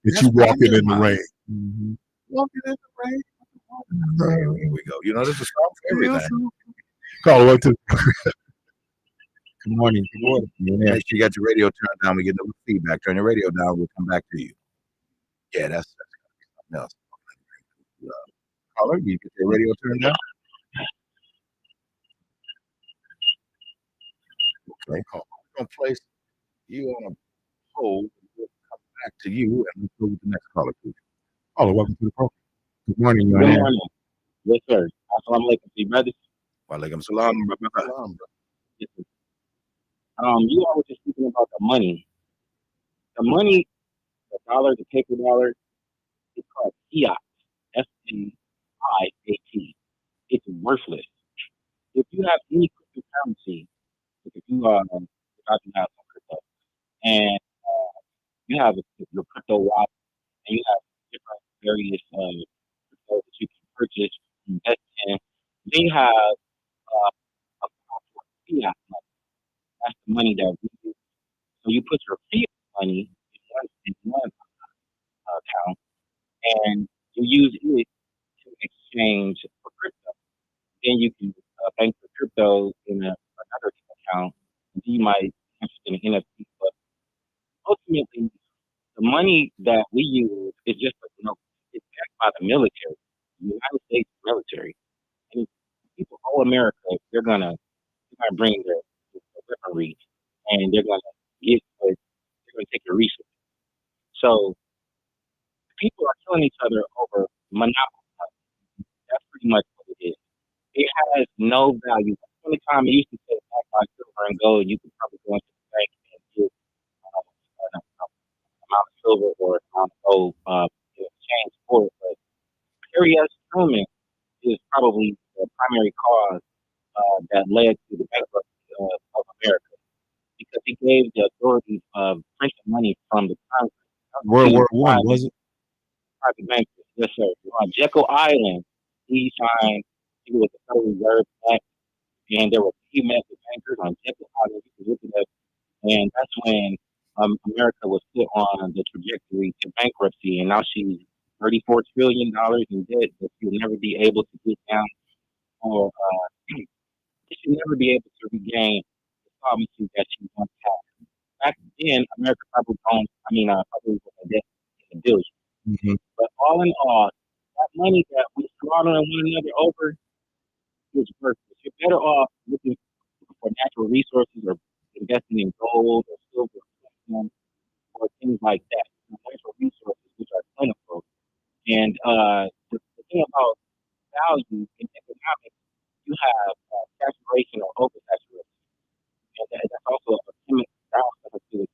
That you walking in the rain. Mm-hmm. Walking in the rain. Here we go. You know, there's a song for everything. Call up to. Good morning. Good morning. Make sure you got your radio turned down. We get no feedback. Turn your radio down. We'll come back to you. Yeah, that's something else. Caller, you get your radio turned down? Okay, call. We're going to place you on a hold. We'll come back to you and we'll go with the next caller, please. Caller, welcome to the program. Good morning. Good morning. Yes, sir. Assalamu alaikum, brother. Walaikum salam, brother. Yes, sir. You all were just speaking about the money. The money, the dollar, the paper dollar, it's called fiat. FNIAT. It's worthless. If you have any cryptocurrency, if you have some crypto, and you have your crypto wallet, and you have different various crypto that you can purchase, invest in, then you have a fiat money. That's the money that we use. So you put your fiat money in one account, and you use it to exchange for crypto. Then you can bank the crypto in another account. You might be interested in NFT, but ultimately, the money that we use is just, it's backed by the military, the United States military. And if people owe America, they're gonna bring their weaponry, and they're gonna take your resources. So people are killing each other over monopoly. That's pretty much what it is. It has no value. The only time it used to say back by silver and gold, you could probably go into the bank and get an amount of silver or an amount of gold in exchange for it. But Harriet Truman is probably the primary cause that led to the bankruptcy of America, because he gave the authority of printing money from the Congress. World War I, was it? Private bankers, yes, sir. On Jekyll Island, he was the Federal Reserve Act, and there were he met the bankers on Jekyll Island. You can look it up, and that's when America was put on the trajectory to bankruptcy, and now she's $34 trillion in debt that she'll never be able to get down, or she'll never be able to regain the solvency that she once had. Back then, America probably was a debt in the billions. Mm-hmm. But all in all, that money that we slaughtering one another over is worthless. You're better off looking for natural resources or investing in gold or silver or things like that. Natural resources which are plentiful. And the thing about value in economics, you have saturation or oversaturation. And that's also a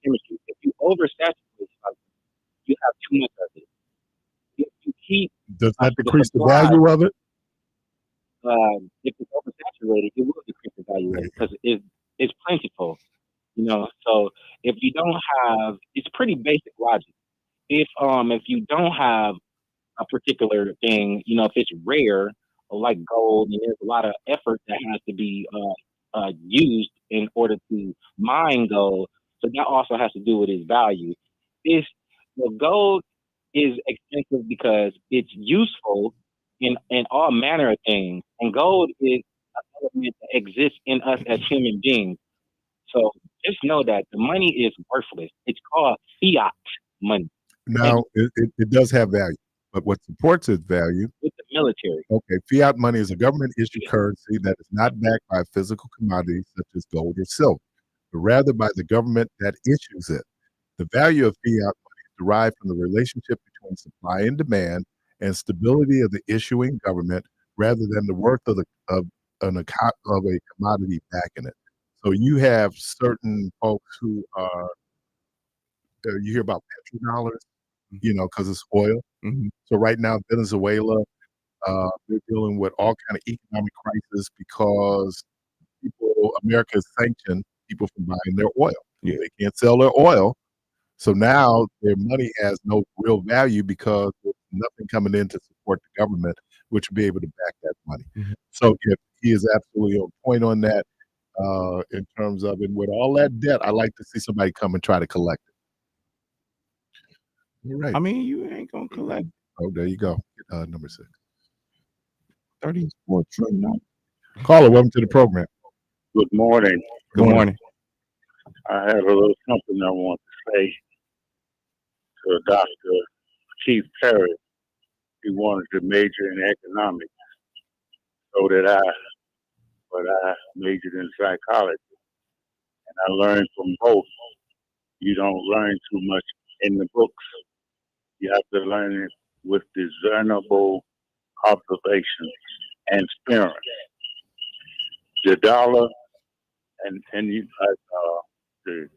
chemistry. If you oversaturate something, you have too much of it. If you keep Does that the decrease the supply, value of it? if it's oversaturated, it will decrease the value of There it you go. because it's plentiful. So if you don't have, it's pretty basic logic. If you don't have a particular thing, if it's rare or like gold, and there's a lot of effort that has to be used in order to mine gold. So that also has to do with its value. If the gold is expensive because it's useful in all manner of things, and gold is an element that exists in us as human beings. So just know that the money is worthless. It's called fiat money. Thank Now, it does have value, but what supports its value, with the military. okay, fiat money is a government-issued currency that is not backed by physical commodities such as gold or silver, but rather by the government that issues it. The value of fiat money is derived from the relationship between supply and demand and stability of the issuing government rather than the worth of a commodity backing it. So you have certain folks who are, you hear about petrodollars, because it's oil. Mhm. So right now, Venezuela, they're dealing with all kind of economic crisis because America has sanctioned people from buying their oil. Yeah. They can't sell their oil. So now their money has no real value because there's nothing coming in to support the government, which will be able to back that money. Mhm. So yeah, he is absolutely on point on that. In terms of, and with all that debt, I like to see somebody come and try to collect it. All right. I mean, you ain't gonna collect Oh, there you go. Number 6. 34 trillion. Caller, welcome to the program. Good morning. Good morning. I have a little something I want to say to Dr. Chief Parris. He wanted to major in economics, so did I, but I majored in psychology. And I learned from both. You don't learn too much in the books. You have to learn it with discernible observation and experience. The dollar, and you, the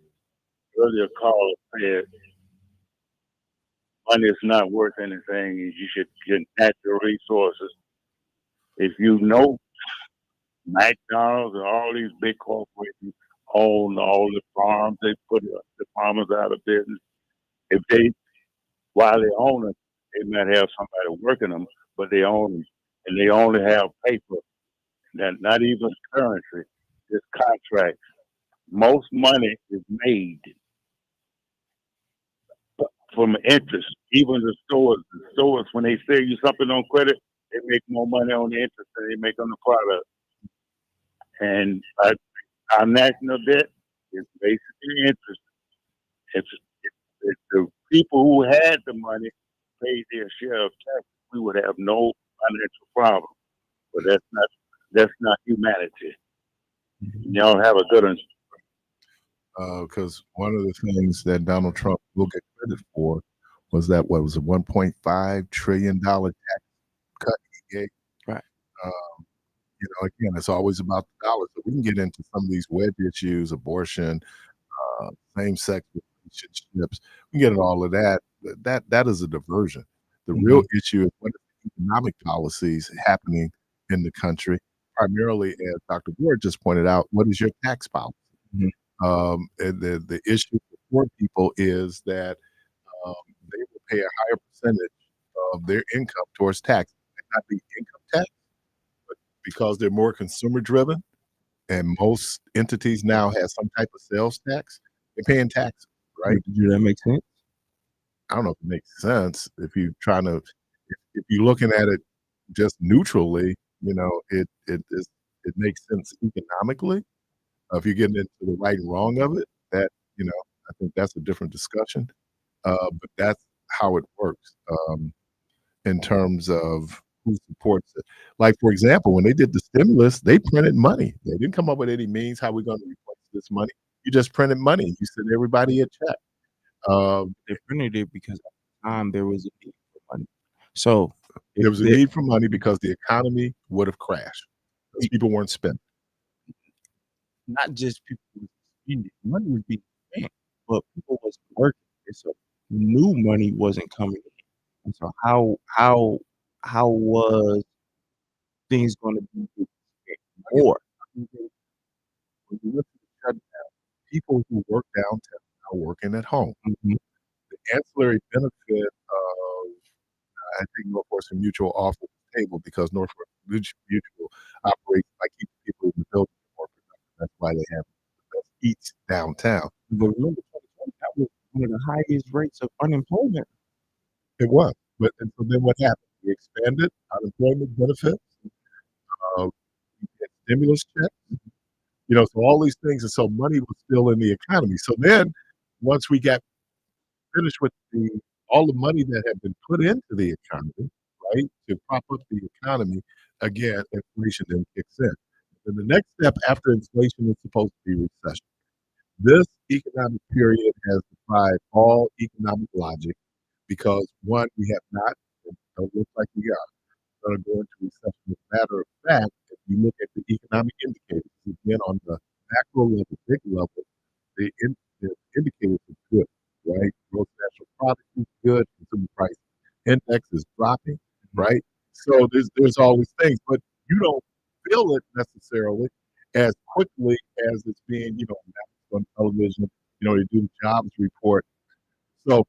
earlier caller said, money is not worth anything, and you should get natural resources. If you know McDonald's and all these big corporations own all the farms, they put the farmers out of business. If they, while they own them, they might have somebody working them, but they own them, and they only have paper, that not even currency, just contracts. Most money is made from interest. Even the stores, when they sell you something on credit, they make more money on the interest than they make on the product. And our national debt is basically interest. If the people who had the money paid their share of taxes, we would have no financial problem. But that's not humanity. Y'all have a good one. Because one of the things that Donald Trump will get credit for was that what was a $1.5 trillion tax cut he gave. Right. Again, it's always about the dollar. So we can get into some of these wedge issues, abortion, same-sex relationships. We can get into all of that. That is a diversion. The real issue is what are the economic policies happening in the country, primarily, as Dr. Ward just pointed out, what is your tax policy? Mhm. And the issue for poor people is that they will pay a higher percentage of their income towards tax. It might not be income tax, but because they're more consumer driven, and most entities now have some type of sales tax, they're paying taxes, right? Do that make sense? I don't know if it makes sense if you're trying to, if you're looking at it just neutrally, it makes sense economically. If you're getting into the right and wrong of it, I think that's a different discussion. But that's how it works in terms of who supports it. Like, for example, when they did the stimulus, they printed money. They didn't come up with any means how we're going to replace this money. You just printed money. You sent everybody a check. They printed it because at the time there was a need for money. So There was a need for money because the economy would have crashed because people weren't spending. Not just people was spending, money was being spent, but people wasn't working. And so new money wasn't coming in. And so how how was things going to be more? When you look at the shutdown, people who work downtown are working at home. Mhm. The ancillary benefit of, I think Northwestern Mutual offers the table because Northwestern Mutual operates by keeping people in the building more productive. That's why they have the best eats downtown. But remember, 2020, that was one of the highest rates of unemployment. It was. But and so then what happened? We expanded unemployment benefits. We had stimulus checks. So all these things, and so money was still in the economy. So then, once we got finished with all the money that had been put into the economy, right, to prop up the economy, again, inflation then kicks in. And the next step after inflation is supposed to be recession. This economic period has defied all economic logic because one, we have not, it don't look like we are going to go into recession. As a matter of fact, if you look at the economic indicators, again on the macro level, big level, the indicators are good, right? Gross national product is good, consumer price index is dropping, right? So there's always things, but you don't feel it necessarily as quickly as it's being, announced on television. They do the jobs report. So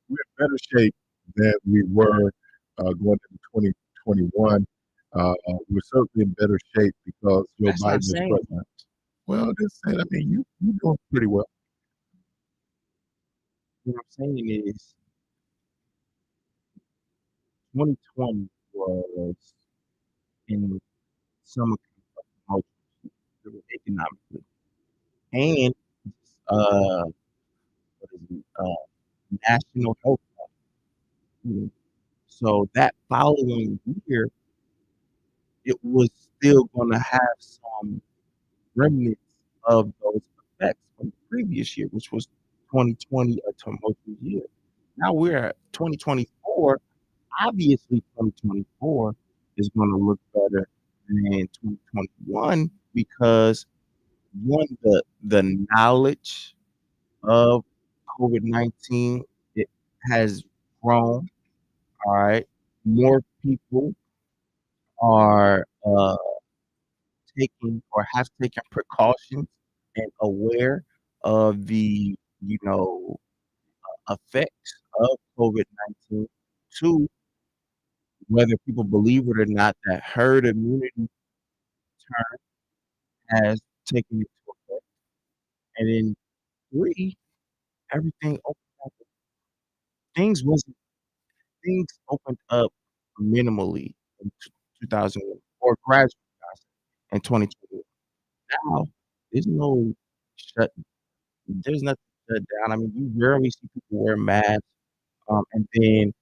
we're in better shape than we were going into 2021. We're certainly in better shape because Joe That's not Biden is saying president. much. Well, just saying, I mean, you're doing pretty well. What I'm saying is 2020 was in some economically and what is it, national health. Mm. So that following year, it was still going to have some remnants of those effects from the previous year, which was 2020, a tumultuous year. Now we're at 2024. Obviously, 2024 is going to look better than 2021 because one, the knowledge of COVID-19 it has grown. All right, more people are taking or have taken precautions and aware of the effects of COVID-19. Two, whether people believe it or not, that herd immunity term has taken into effect. And then three, everything opened up. Things wasn't things opened up minimally in 2000 or gradually in 2020. Now there's no shut. There's nothing shut down. I mean, you rarely see people wear masks. And then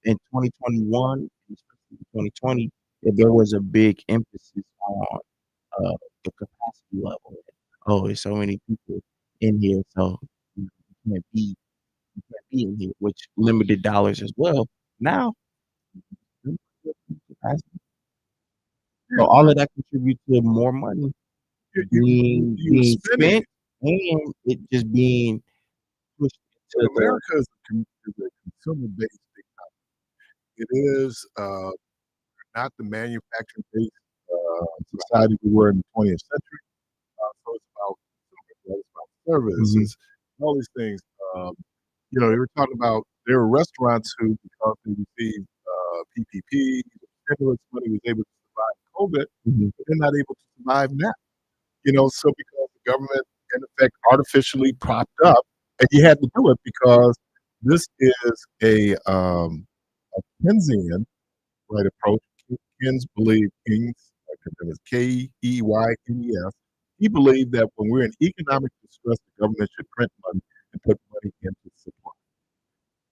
in 2021, especially in 2020, there was a big emphasis on the capacity level. Oh, there's so many people in here, so you can't be you can't be in here, which limited dollars as well. Now, so all of that contributes to more money being spending spent and it just being pushed But into the America is a consumer-based economy. It is not the manufacturing-based society we were in the 20th century. So it's about it's about service. Mhm. It's all these things. They were talking about there were restaurants who, because they received PPP, stimulus money, was able to survive COVID, Mhm. but they're not able to survive now. So because the government, in effect, artificially propped up, and you had to do it because this is a Keynesian right approach. Keynes believed Keynes. He believed that when we're in economic distress, the government should print money and put money into supply.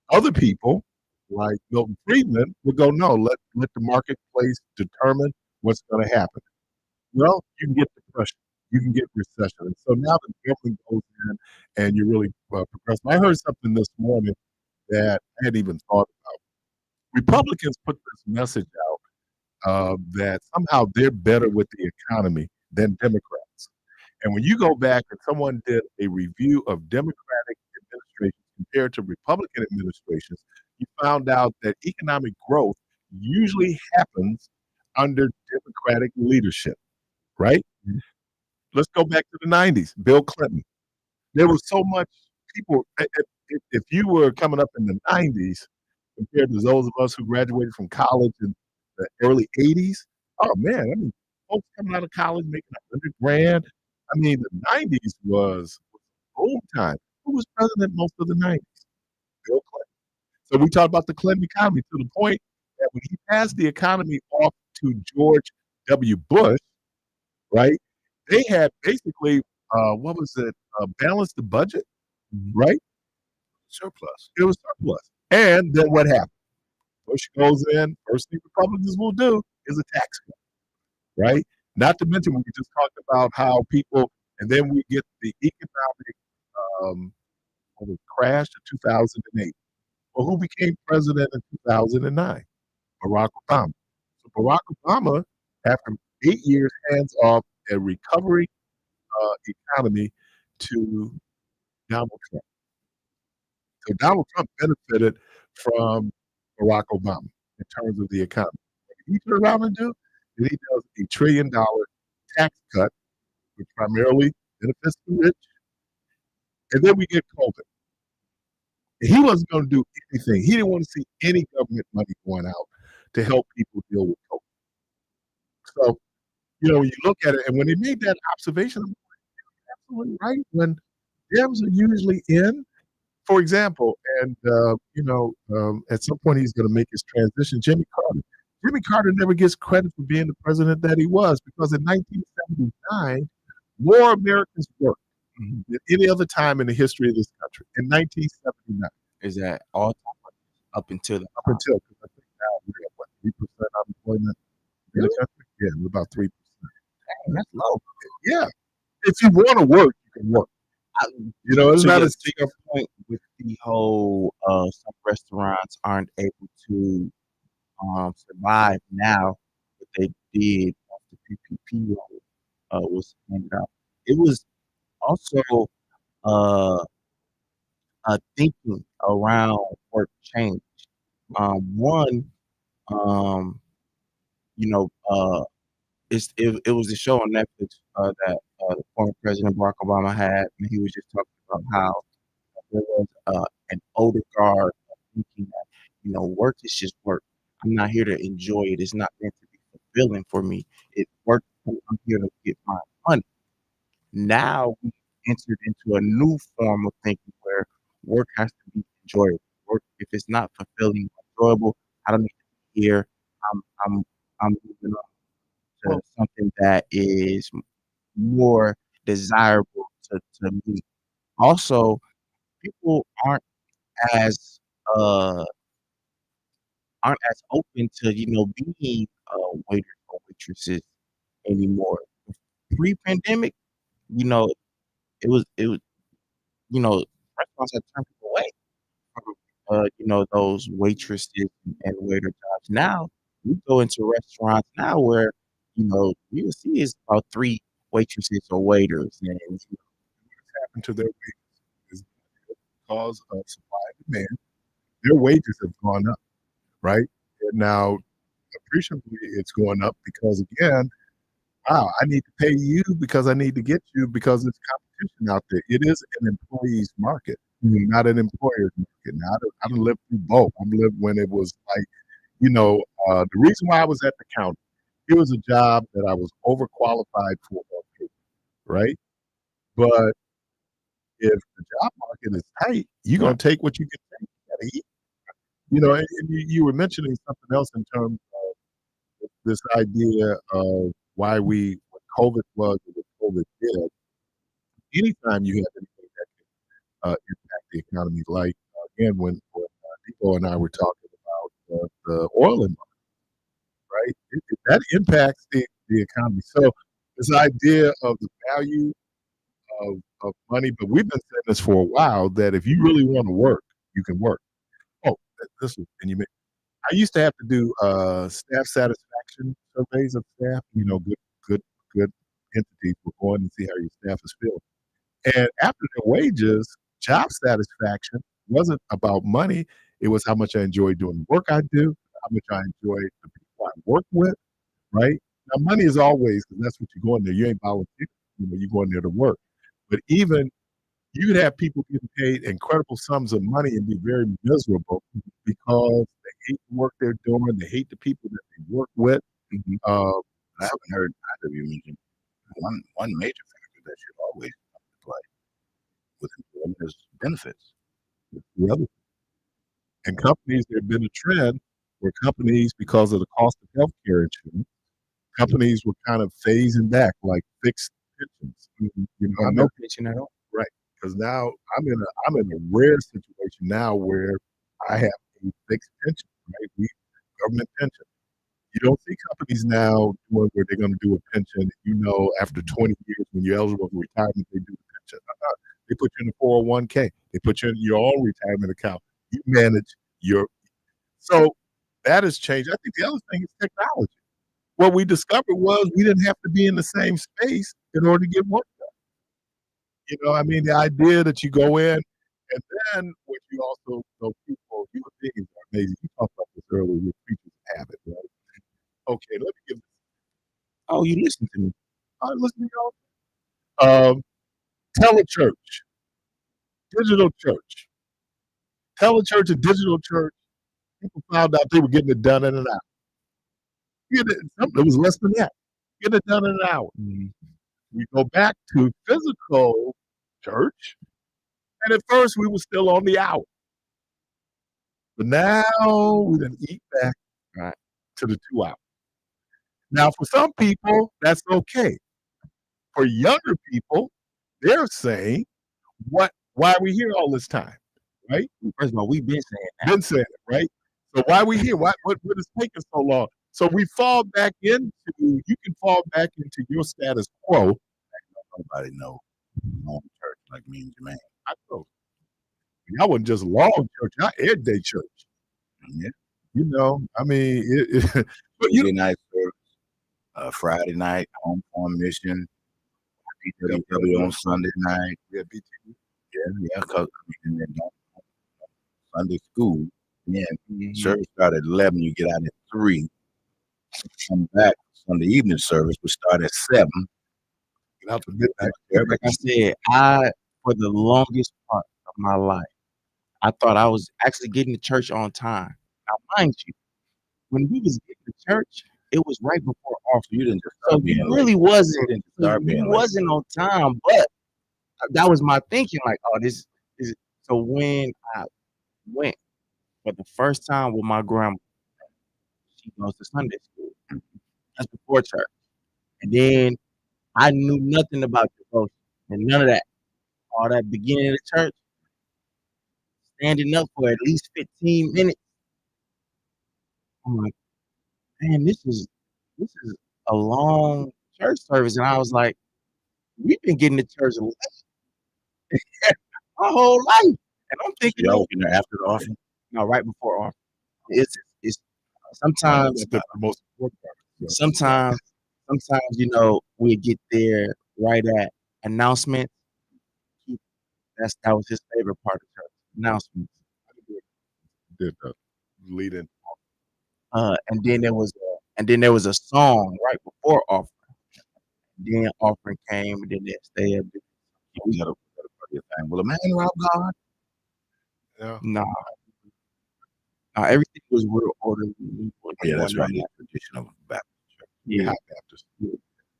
Other people, like Milton Friedman, would go, no, let the marketplace determine what's going to happen. Well, you can get depression, you can get recession. And so now the government goes in and you really progress. I heard something this morning that I hadn't even thought about. Republicans put this message out that somehow they're better with the economy than Democrats. And when you go back and someone did a review of Democratic administrations compared to Republican administrations, you found out that economic growth usually happens under Democratic leadership, right? Let's go back to the 90s, Bill Clinton. There was so much people. If you were coming up in the 90s compared to those of us who graduated from college in the early 80s, oh man, I mean, folks coming out of college making 100 grand. I mean, the 90s was boom time. Who was president most of the 90s? Bill Clinton. So we talked about the Clinton economy to the point that when he passed the economy off to George W. Bush, right? They had basically, what was it? Balanced the budget, right? Surplus. It was surplus. And then what happened? Bush goes in. First thing Republicans will do is a tax cut, right? Not to mention we just talked about how people, and then we get the economic um, crash of 2008. Well, who became president in 2009? Barack Obama. So Barack Obama, after 8 years, hands off a recovery economy to Donald Trump. So Donald Trump benefited from Barack Obama in terms of the economy. What did he turn around and do? Then he does $1 trillion tax cut, which primarily benefits the rich. And then we get COVID. And he wasn't going to do anything. He didn't want to see any government money going out to help people deal with COVID. So, when you look at it, and when he made that observation, I'm like, absolutely right. When Dems are usually in, for example, and at some point he's going to make his transition. Jimmy Carter. Jimmy Carter never gets credit for being the president that he was because in 1979, more Americans worked than any other time in the history of this country. In 1979, Is that all time up until because I think now we're at what 3% unemployment in the country. Yeah, we're about 3%. that's low. Yeah, if you want to work, you can work. It's So not yes, as to your point with the whole some restaurants aren't able to survive now what they did after PPP loan was handed out. It was also uh, thinking around work change. One, um, you know, it was a show on Netflix that the former President Barack Obama had, and he was just talking about how there was an older guard thinking that work is just work. I'm not here to enjoy it. It's not meant to be fulfilling for me. It work. I'm here to get my money. Now we entered into a new form of thinking where work has to be enjoyable. Work, if it's not fulfilling, enjoyable, I don't need to be here. I'm I'm I'm moving on to something that is more desirable to me. Also, people as uh aren't as open to being waiters or waitresses anymore. Pre-pandemic, you know, it was restaurants had turned people away from those waitresses and waiter jobs. Now you go into restaurants now where you'll see is about three waitresses or waiters, and what's happened to their wages is because of supply and demand. Their wages have gone up, right? And now, appreciably, it's going up because again, wow, I need to pay you because I need to get you because there's competition out there. It is an employee's market, not an employer's market. Now, I done lived through both. I've lived when it was like, the reason why I was at the county, it was a job that I was overqualified for on paper, right? But if the job market is tight, you're going to take what you can take. You gotta eat. And you were mentioning something else in terms of this idea of why when COVID was and what COVID did, anytime you have anything that can impact the economy, like again, when Depot and I were talking about the oil and right, that impacts the economy. So this idea of the value of money, but we've been saying this for a while that if you really want to work, you can work. Oh, this is, and I used to have to do staff satisfaction surveys of staff. Good entities will go in and see how your staff is feeling. And after their wages, job satisfaction wasn't about money. It was how much I enjoyed doing the work I do, how much I enjoy the people I work with, right? Now, money is always, because that's what you go in there. You ain't volunteering, you go in there to work. But even you could have people getting paid incredible sums of money and be very miserable because they hate the work they're doing, they hate the people that they work with. I haven't heard either of you mention one major factor that should always come into play with employment is benefits. The other, and companies, there's been a trend where companies, because of the cost of healthcare insurance, companies were kind of phasing back, like fixed pensions. No pension at all. Right, because now I'm in a rare situation now where I have a fixed pension, right? Government pension. You don't see companies now doing where they're going to do a pension. After 20 years, when you're eligible for retirement, they do the pension. They put you in a 401k. They put you in your own retirement account. You manage your. So that has changed. I think the other thing is technology. What we discovered was we didn't have to be in the same space in order to get work done. The idea that you go in, and then what you also know, human beings are amazing. You talked about this earlier with creatures of habit, right? Okay, let me give this. Oh, you listen to me. I listen to y'all. Telechurch, digital church. Telechurch and digital church, people found out they were getting it done in an hour. It was less than that. Get it done in an hour. We go back to physical church, and at first we were still on the hour. But now we done eat back to the 2 hours. Now, for some people, that's okay. For younger people, they're saying, why are we here all this time? Right? First of all, we've been saying that. Been saying it, right? So why are we here? What is taking so long? So we fall back into, you can fall back into your status quo. Nobody know long church like me and Jermaine. I know. Y'all wasn't just long church, y'all everyday church. Yeah. But Tuesday night service, Friday night, home form mission, BWW on Sunday night. Yeah, BTW. Yeah, because and then Sunday school. Yeah, service started at 11. You get out at 3. Come back. Sunday evening service would start at 7. Get out to midnight. Like I said, for the longest part of my life, I thought I was actually getting to church on time. Now, mind you, when we was getting to church, it was right before offering. You didn't just So start being you late. really wasn't. You didn't start being You late. wasn't on time, but that was my thinking. Like, oh, this is. So when I went for the first time with my grandma, she goes to Sunday school. That's before church, and then I knew nothing about devotion and none of that. All that beginning of the church, standing up for at least 15 minutes. I'm like, man, this is a long church service. And I was like, we've been getting to church my whole life. And I'm thinking, y'all in there after the offering? No, right before offering. It's sometimes the most important part. Sometimes we get there right at announcements. That was his favorite part of church. Announcements. Did the lead in. And then there was a song right before offering. Then offering came, and then they stay up. We gotta put your thing. Will a man rob God? Yeah. Nah. Everything was real orderly. Yeah, that's right. The tradition of Baptist church. Yeah, Baptist.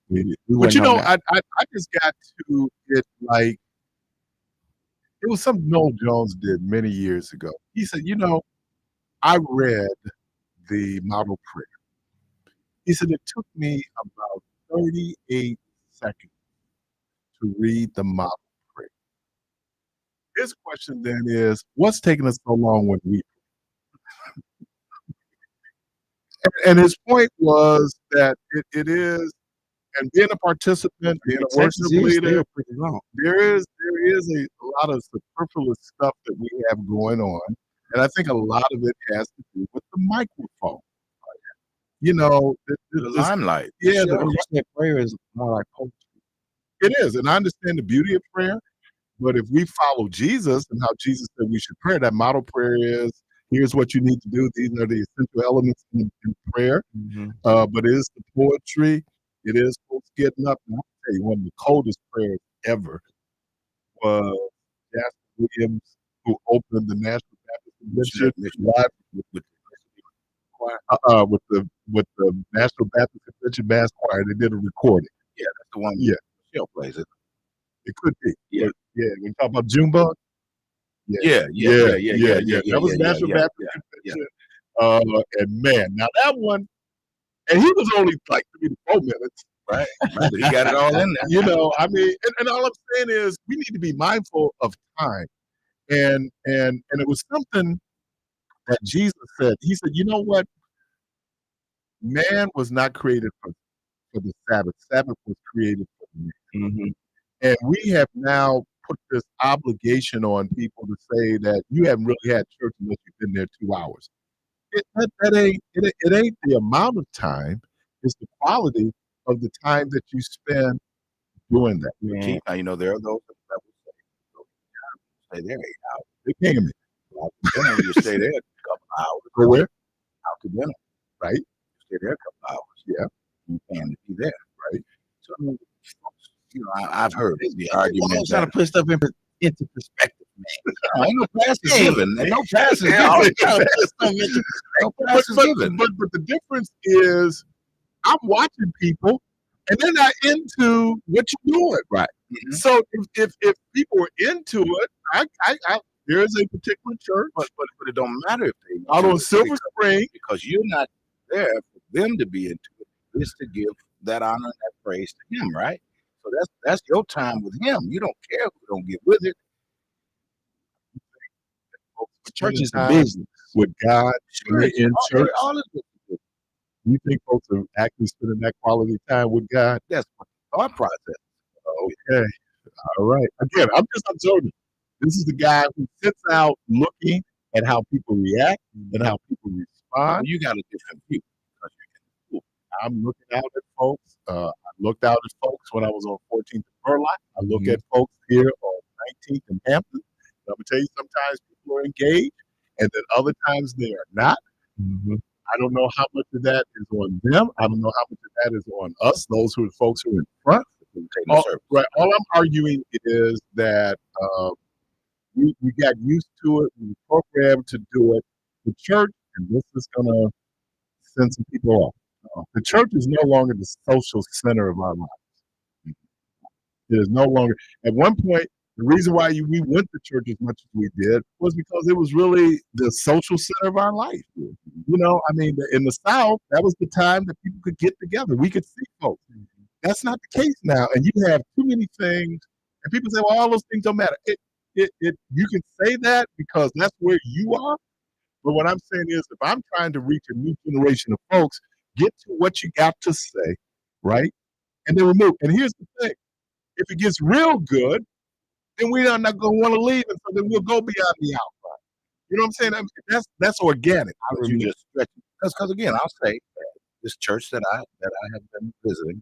Yeah. I just got to it like it was something Noel Jones did many years ago. He said, I read the model prayer. He said it took me about 38 seconds to read the model prayer. His question then is, what's taking us so long when we pray? And his point was that it is, and being a participant, being a worship leader, there is a lot of superfluous stuff that we have going on. And I think a lot of it has to do with the microphone. The limelight. Yeah, prayer is more like poetry. It is, and I understand the beauty of prayer. But if we follow Jesus and how Jesus said we should pray, that model prayer is, Here's what you need to do. These are the essential elements in prayer. Mm-hmm. But it is the poetry. It is folks getting up. And I'll tell you, one of the coldest prayers ever was Jasper Williams, who opened the National Baptist Convention live with the National Baptist Convention Mass Choir. They did a recording. Yeah, that's the one. Yeah, Michelle plays it. it could be. Yeah. But, yeah. When you talk about Junebug. Yeah. That was National Baptist Convention. And man, now that one, and he was only like 3 to 4 minutes. Right. But he got it all in there. You know, I mean, and all I'm saying is we need to be mindful of time. And it was something that Jesus said. He said, you know what? Man was not created for the Sabbath. Sabbath was created for man. Mm-hmm. And we have now put this obligation on people to say that you haven't really had church unless you've been there 2 hours. It ain't the amount of time, it's the quality of the time that you spend doing that. Man. Now, you know, there are those that will stay there 8 hours. They paying me. Dinner, you stay there a couple hours. Go where? Out to dinner. Right. You stay there a couple hours. Yeah. You can be there. Right. So, you know, I've heard the argument. I'm trying to put stuff into perspective, man. Ain't no pass is given. Ain't no pass is given. But the difference is I'm watching people and they're not into what you're doing. Right. Mm-hmm. So if people are into it, I there is a particular church. But it don't matter if they out on Silver Spring. Because you're not there for them to be into it. It's to give that honor and that praise to him, right? So that's your time with him. You don't care who don't get with it. The church is the business. With God, in church. All is good. You think folks are actually spending that quality time with God? That's our process. Okay. All right. Again, I'm just observing. This is the guy who sits out looking at how people react and how people respond. You got a different view. I'm looking out at folks. I looked out at folks when I was on 14th and Burlock. I look at folks here on 19th and Hampton. And I'm going to tell you, sometimes people are engaged, and then other times they are not. Mm-hmm. I don't know how much of that is on them. I don't know how much of that is on us, those who are folks who are in front. Right. All I'm arguing is that we got used to it. We were programmed to do it. The church, and this is going to send some people off. The church is no longer the social center of our lives. It is no longer. At one point, the reason why we went to church as much as we did was because it was really the social center of our life. You know, I mean, in the South, that was the time that people could get together. We could see folks. That's not the case now. And you have too many things, and people say, well, all those things don't matter. You can say that because that's where you are. But what I'm saying is, if I'm trying to reach a new generation of folks, get to what you got to say, right? And then remove. And here's the thing. If it gets real good, then we are not going to want to leave, and so then we'll go beyond the outline. You know what I'm saying? I mean, that's organic. You just stretch it. Because again, I'll say this church that I have been visiting,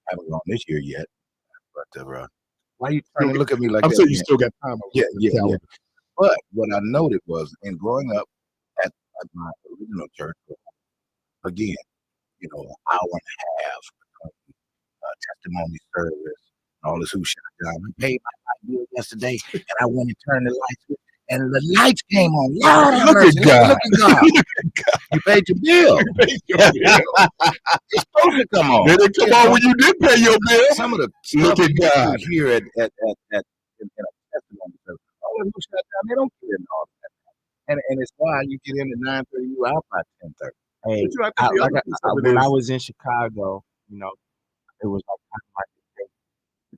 I haven't gone this year yet, but why are you trying to look at me like that? I'm saying you still got time. Yeah. But what I noted was, in growing up at my original church, again, you know, an hour and a half between testimony service, all this who shut down. I paid my bill yesterday, and I went and turned the lights, and the lights came on. Look at God. Look at God. You paid your bill. It's supposed to come on. They didn't come on when you did pay your bill. Some of the look at God here at in a testimony service. All the who shut down, they don't get in all that. And it's why you get in at 9:30, you out by 10:30. Hey, when I was in Chicago, you know, it was like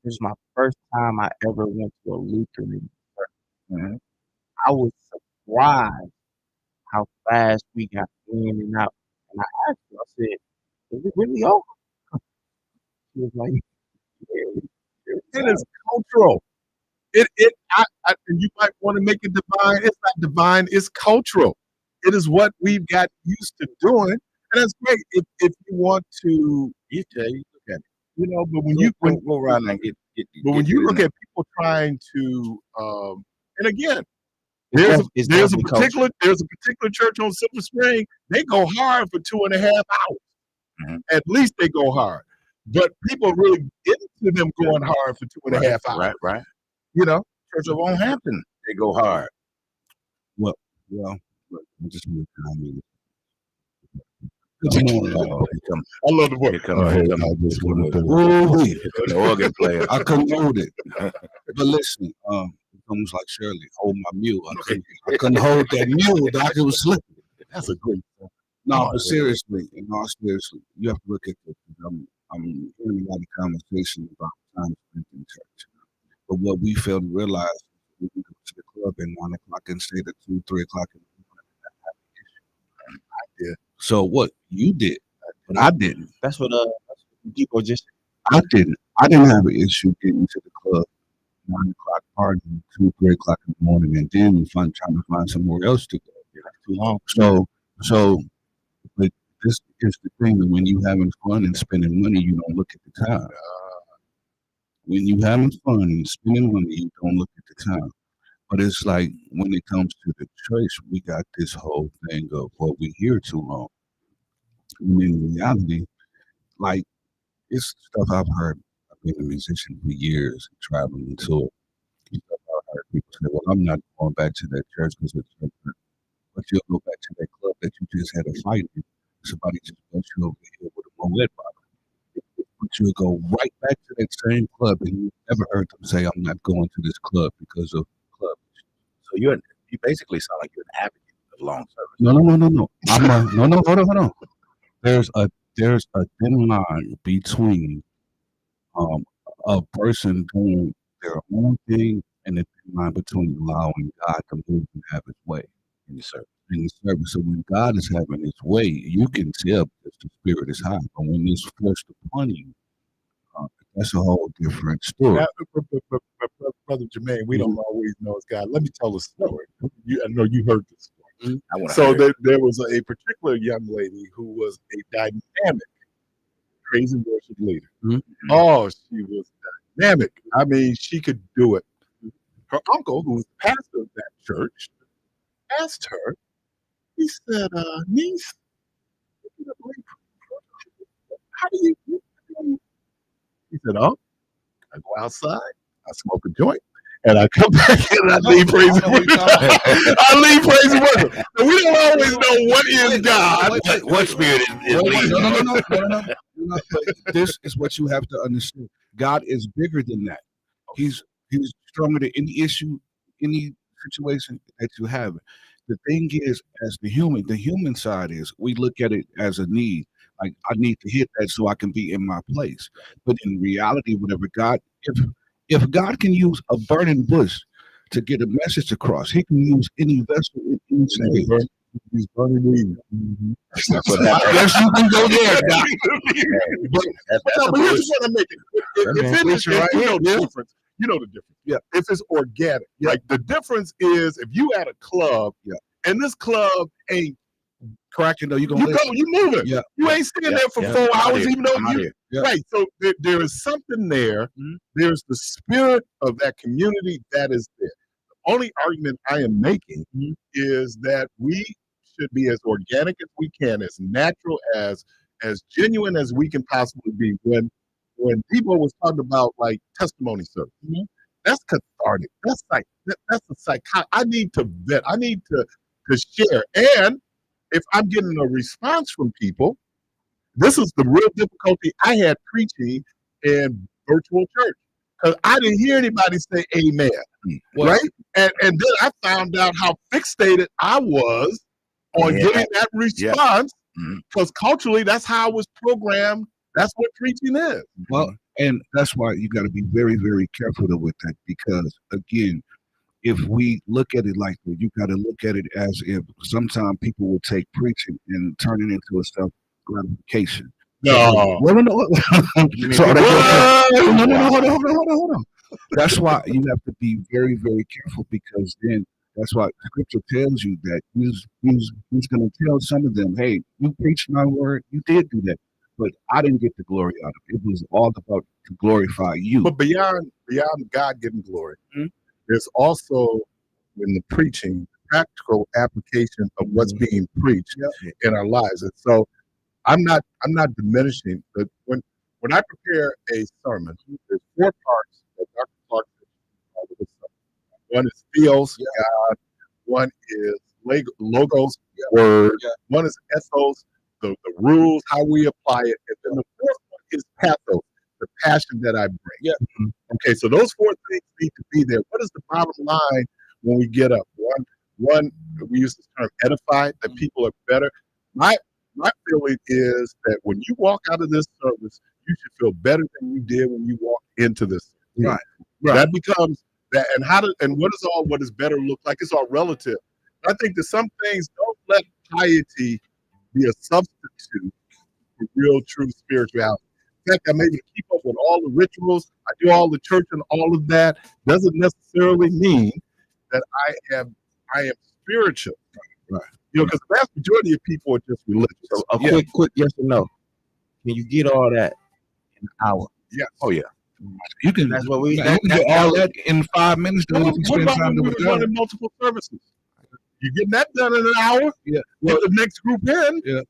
this is my first time I ever went to a Lutheran church. Mm-hmm. I was surprised how fast we got in and out. And I asked her, I said, is it really over? She was like, yeah, it is cultural. And you might want to make it divine. It's not divine, it's cultural. It is what we've got used to doing. And that's great. If you want to, you look at it. You know, but when go around and get when you look at people trying to, and again, There's a definitely culture. particular church on Silver Spring. They go hard for 2.5 hours. Mhm. At least they go hard. But people really get into them going hard for 2.5 hours. Right. You know, Church of Old Hampton, they go hard. Well, look, I just want to comment. Good morning. I love the voice. Here comes the organ player. I couldn't hold it. But listen, it's almost like Shirley, hold my mule. I couldn't hold that mule, Doc. It was slipping. That's a great song. No, but seriously, in all seriously, you have to look at this. I'm hearing a lot of conversation about time spent in church. But what we fail to realize is we can go to the club at 9 o'clock and stay at 2, 3 o'clock in the morning. I did. So what? You did. But I didn't. That's what people just. I didn't. I didn't have an issue getting to the club 9 o'clock partying, 2, 3 o'clock in the morning, and then trying to find somewhere else to go. Too long. So, but this is the thing that when you having fun and spending money, you don't look at the time. When you having fun and spending money, you don't look at the time. But it's like when it comes to the church, we got this whole thing of what we hear too long. And in reality, like it's stuff I've heard. I've been a musician for years, traveling and touring. Stuff I've heard people say, "Well, I'm not going back to that church because it's church." But you'll go back to that club that you just had a fight in. Somebody just bust you over the head with a Moet bottle. But you'll go right back to that same club, and you never heard them say, "I'm not going to this club because of club." So you basically sound like you're an advocate of long service. No. No. Hold on. There's a thin line between a person doing their own thing and the thin line between allowing God to move and have His way in the service. So when God is having His way, you can tell because the spirit is high. But when it's forced upon you, that's a whole different story. But Brother Jermaine, we don't always know it's God. Let me tell a story. I know you heard this story. So there was a particular young lady who was a dynamic praise and worship leader. Mm-hmm. Oh, she was dynamic. I mean, she could do it. Her uncle, who was the pastor of that church, asked her, he said, niece, how do you He said, oh, I go outside, I smoke a joint, and I come back and I leave praise and worship. I leave praise and worship. So we don't always know what is God. What spirit is leading? No. But this is what you have to understand. God is bigger than that. He's stronger than any issue, any situation that you have. The thing is, as the human side is, we look at it as a need. Like I need to hit that so I can be in my place. But in reality, whatever God, if God can use a burning bush to get a message across, He can use any vessel in any stage. He's burning weed. That's what happened. Yes, you can go there, Doc. But here's what I'm making. If you know the difference. You know the difference. Yeah. If it's organic. Yeah. Like the difference is if you at a club and this club ain't cracking though, you moving. Yeah. You ain't sitting there for 4 hours, even though right. So there is something there. Mm-hmm. There's the spirit of that community that is there. The only argument I am making is that we should be as organic as we can, as natural, as genuine as we can possibly be. When people was talking about like testimony service, that's cathartic. That's like that's a psychotic. I need to vet. I need to share. And if I'm getting a response from people, this is the real difficulty I had preaching in virtual church because I didn't hear anybody say amen, right? And then I found out how fixated I was on getting that response because culturally that's how I was programmed. That's what preaching is. Well, and that's why you got to be very, very careful with that because, again, if we look at it like that, you got to look at it as if sometimes people will take preaching and turn it into a self-gratification. No. No, hold on. That's why you have to be very, very careful because then that's why Scripture tells you that he's going to tell some of them, hey, you preached my word, you did do that. But I didn't get the glory out of it. It was all about to glorify you. But beyond God getting glory, there's also in the preaching, practical application of what's being preached in our lives. And so I'm not diminishing, but when I prepare a sermon, there's four parts that Dr. Clark said with his sermon. One is theos, God. One is logos, word. One is ethos, the rules, how we apply it. And then the fourth one is pathos, the passion that I bring. Okay, so those four things need to be there. What is the bottom line when we get up? One, we use this term edified, that people are better. My feeling is that when you walk out of this service, you should feel better than you did when you walked into this service. Right. That becomes that, and what does better look like? It's all relative. I think that some things, don't let piety be a substitute for real, true spirituality. In fact, I'm able to keep up with all the rituals. I do all the church and all of that. Doesn't necessarily mean that I am spiritual. Right. Because the vast majority of people are just religious. So a quick yes or no. Can you get all that in an hour? Yes. Oh yeah. You can. That's what we. You can get all that in 5 minutes. What about when we were running multiple services? You're getting that done in an hour. Yeah. Get the next group in. Yeah.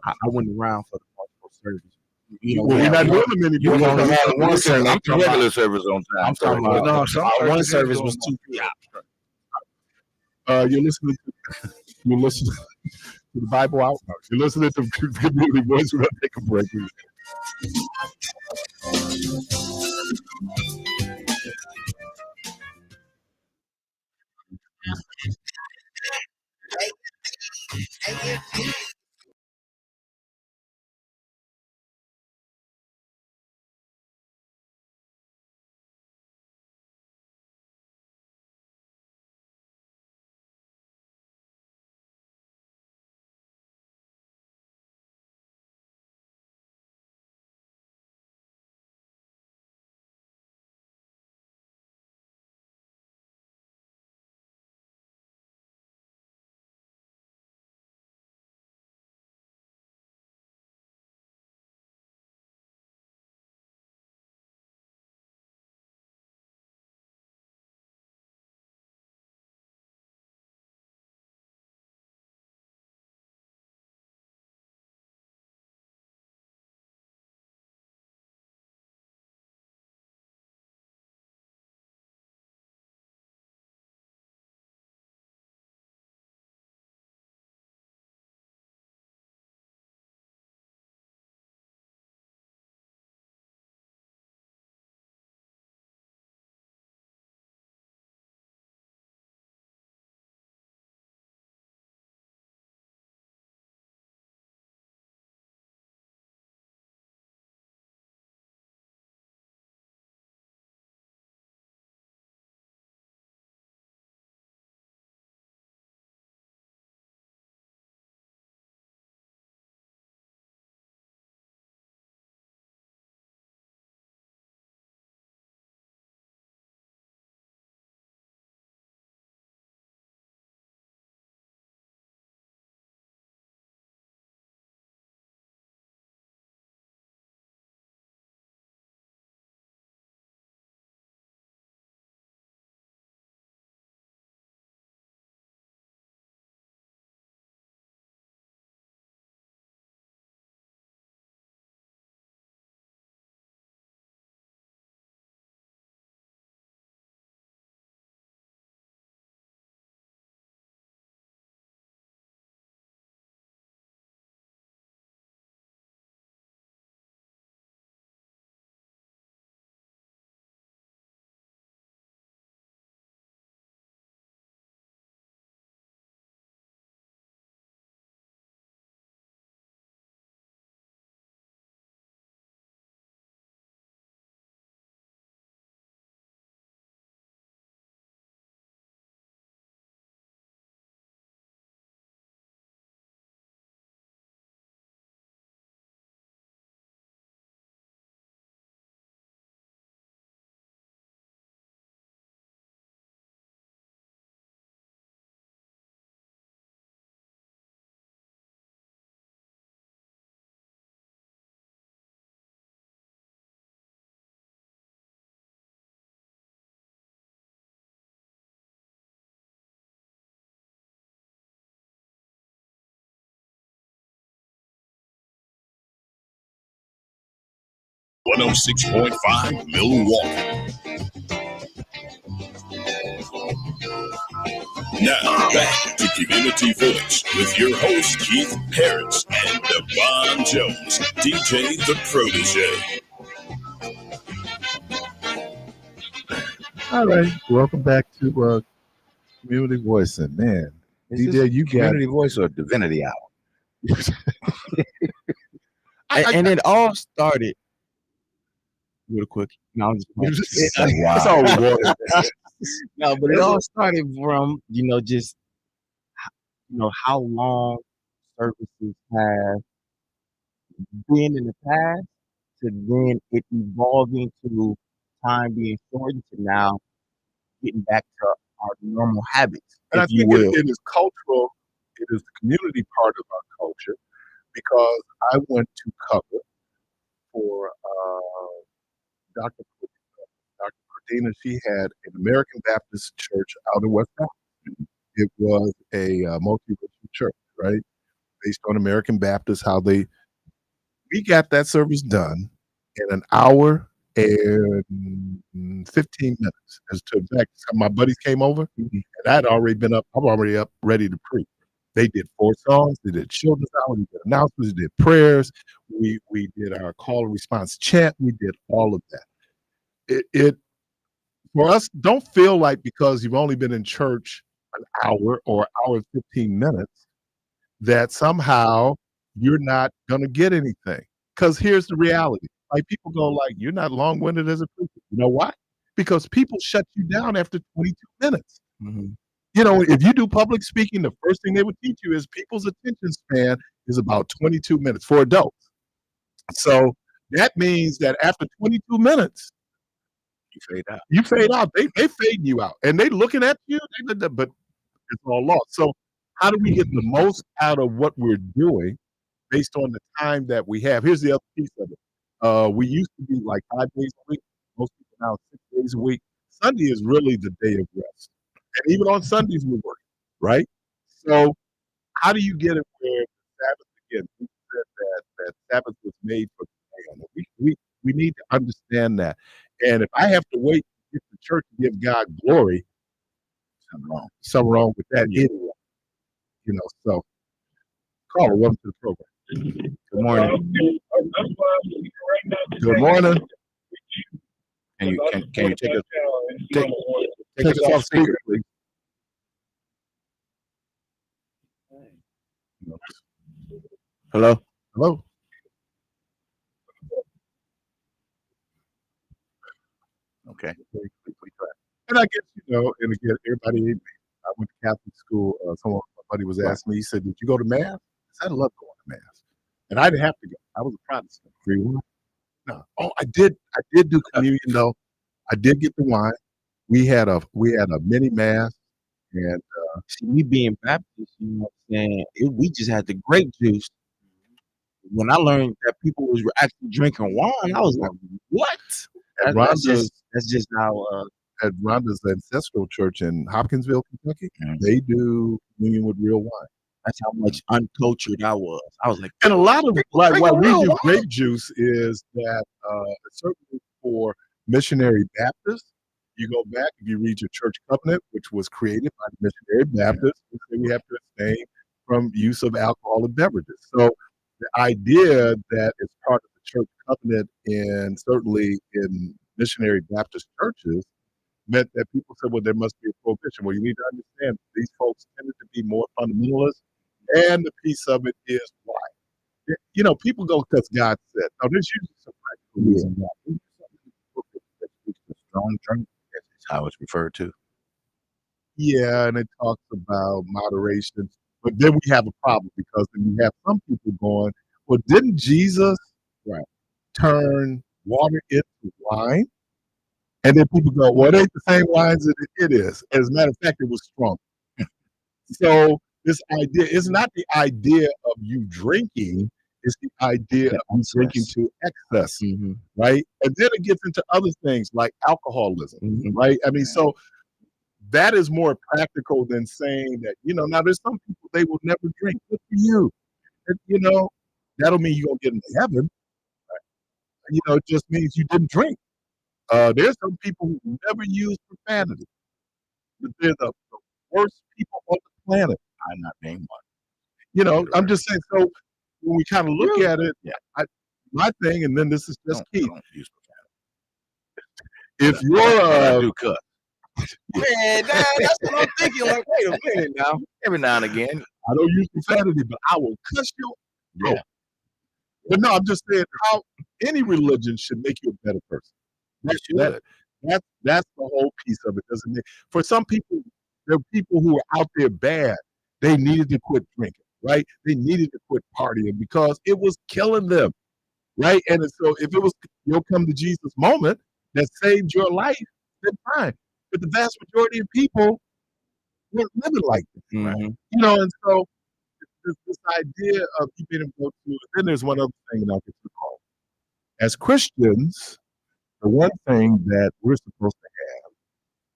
I went around for the multiple service. We're not doing them anymore. You only had one service. I'm talking regular service on time. I'm talking about one service was 2 p.m. You're listening to the Bible Out. You're listening to Community Voice. We're going to take a break. 106.5 Milwaukee. Now back to Community Village with your host Keith Parris and Devon Jones, DJ the Protege. All right, welcome back to Community Voice. And man, Is DJ, this you got Community Voice or Divinity Hour? And it all started real quick. No, I'm just That's all we wanted. no, but it all started from just how long services have been in the past to then it evolving to time being shortened to now getting back to our normal habits, And I if you think will. it is cultural. It is the community part of our culture because I went to cover for Dr. Cordina. She had an American Baptist church out in West Africa. It was a multi-racial church, right? Based on American Baptist, we got that service done in an hour and 15 minutes. As to in fact, my buddies came over, and I'd already been up. I'm already up, ready to preach. They did 4 songs. They did children's hour. We did announcements. We did prayers. We did our call and response chant. We did all of that. It for us, don't feel like because you've only been in church an hour or hour and 15 minutes that somehow you're not going to get anything. Because here's the reality. Like people go like, you're not long-winded as a preacher. You know why? Because people shut you down after 22 minutes. If you do public speaking, the first thing they would teach you is people's attention span is about 22 minutes for adults. So that means that after 22 minutes, You fade out. you fade out. They fading you out. And they looking at you, but it's all lost. So how do we get the most out of what we're doing based on the time that we have? Here's the other piece of it. We used to be like 5 days a week. Most people now 6 days a week. Sunday is really the day of rest. And even on Sundays we work, right? So how do you get it where the Sabbath again? We said that Sabbath was made for man. We need to understand that. And if I have to wait to get the church to give God glory, something wrong with that anyway. So caller, welcome to the program. Good morning. Good morning. Can you take Take us off speaker, please. Hello? Hello. Okay. And I guess, and again, everybody, I went to Catholic school. My buddy was asking me, he said, did you go to Mass? I said, I love going to Mass. And I didn't have to go. I was a Protestant. Free wine? No. Oh, I did do communion though. I did get the wine. We had a mini Mass. And See, me being Baptist, you know what I'm saying? We just had the grape juice. When I learned that people was actually drinking wine, I was like, what? That's just how at Rhonda's ancestral church in Hopkinsville, Kentucky, they do communion with real wine. That's how much uncultured I was. I was like, and a lot of like why we do grape juice is that certainly for missionary Baptists, you go back if you read your church covenant, which was created by the missionary Baptists, we have to abstain from use of alcoholic beverages. So the idea that it's part of the church covenant and certainly in missionary Baptist churches meant that people said, well, there must be a prohibition. Well, you need to understand these folks tended to be more fundamentalist, and the piece of it is why. People go because God said. Now, there's usually some practical reason why. The strong drink, that's how it's referred to. Yeah, and it talks about moderation. But then we have a problem because then you have some people going, well, didn't Jesus turn water into wine? And then people go, well, it ain't the same wine as it is. As a matter of fact, it was strong. So this idea is not the idea of you drinking, it's the idea of you drinking to excess, right? And then it gets into other things like alcoholism, right? I mean, so that is more practical than saying that, now there's some people, they will never drink. Good for you. And, that'll mean you're going to get into heaven. it just means you didn't drink. There's some people who never use profanity, but they're the worst people on the planet. I'm not named one. I'm just saying. So when we kind of look at it, my thing, and then this is just Keith. Don't use If profanity. you're I do cuss. Man, that's what I'm thinking. Like, wait a minute now. Every now and again. I don't use profanity, but I will cuss you. Yeah. But no, I'm just saying how any religion should make you a better person. That's the whole piece of it, doesn't it? For some people, there are people who are out there bad. They needed to quit drinking, right? They needed to quit partying because it was killing them, right? And so if it was your come to Jesus moment that saved your life, then fine. But the vast majority of people weren't living like this, right? And so this idea of you being able to go to, and then there's one other thing, and I'll get to the call. As Christians, the one thing that we're supposed to have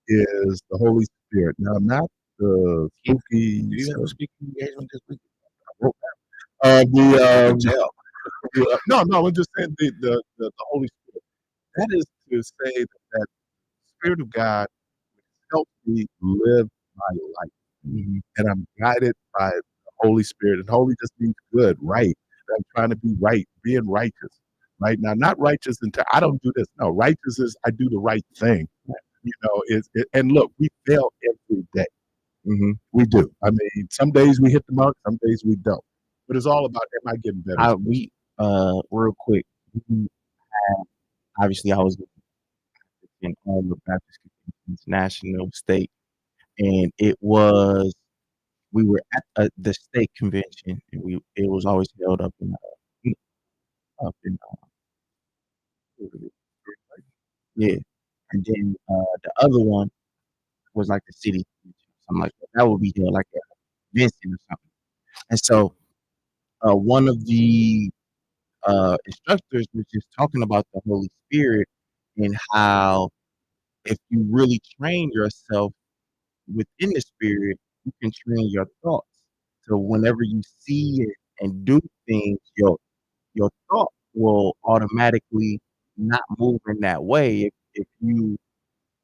is the Holy Spirit. Now, not the spooky. Do you have a speaking engagement this week? No, I'm just saying the Holy Spirit. That is to say that Spirit of God helps me live my life. And I'm guided by the Holy Spirit. And holy just means good, right. I'm trying to be right, being righteous. Right now, not righteous until I don't do this. No, righteous is I do the right thing. And look, we fail every day. We do. I mean, some days we hit the mark, some days we don't. But it's all about am I getting better? Real quick, obviously I was in all the Baptist conventions, national, state, and we were at the state convention, and it was always held up in yeah, and then the other one was like the city convention, something like that. That would be held like at Vincent or something. And so one of the instructors was just talking about the Holy Spirit and how if you really train yourself within the Spirit, you can train your thoughts. So whenever you see it and do things, your thought will automatically not move in that way if you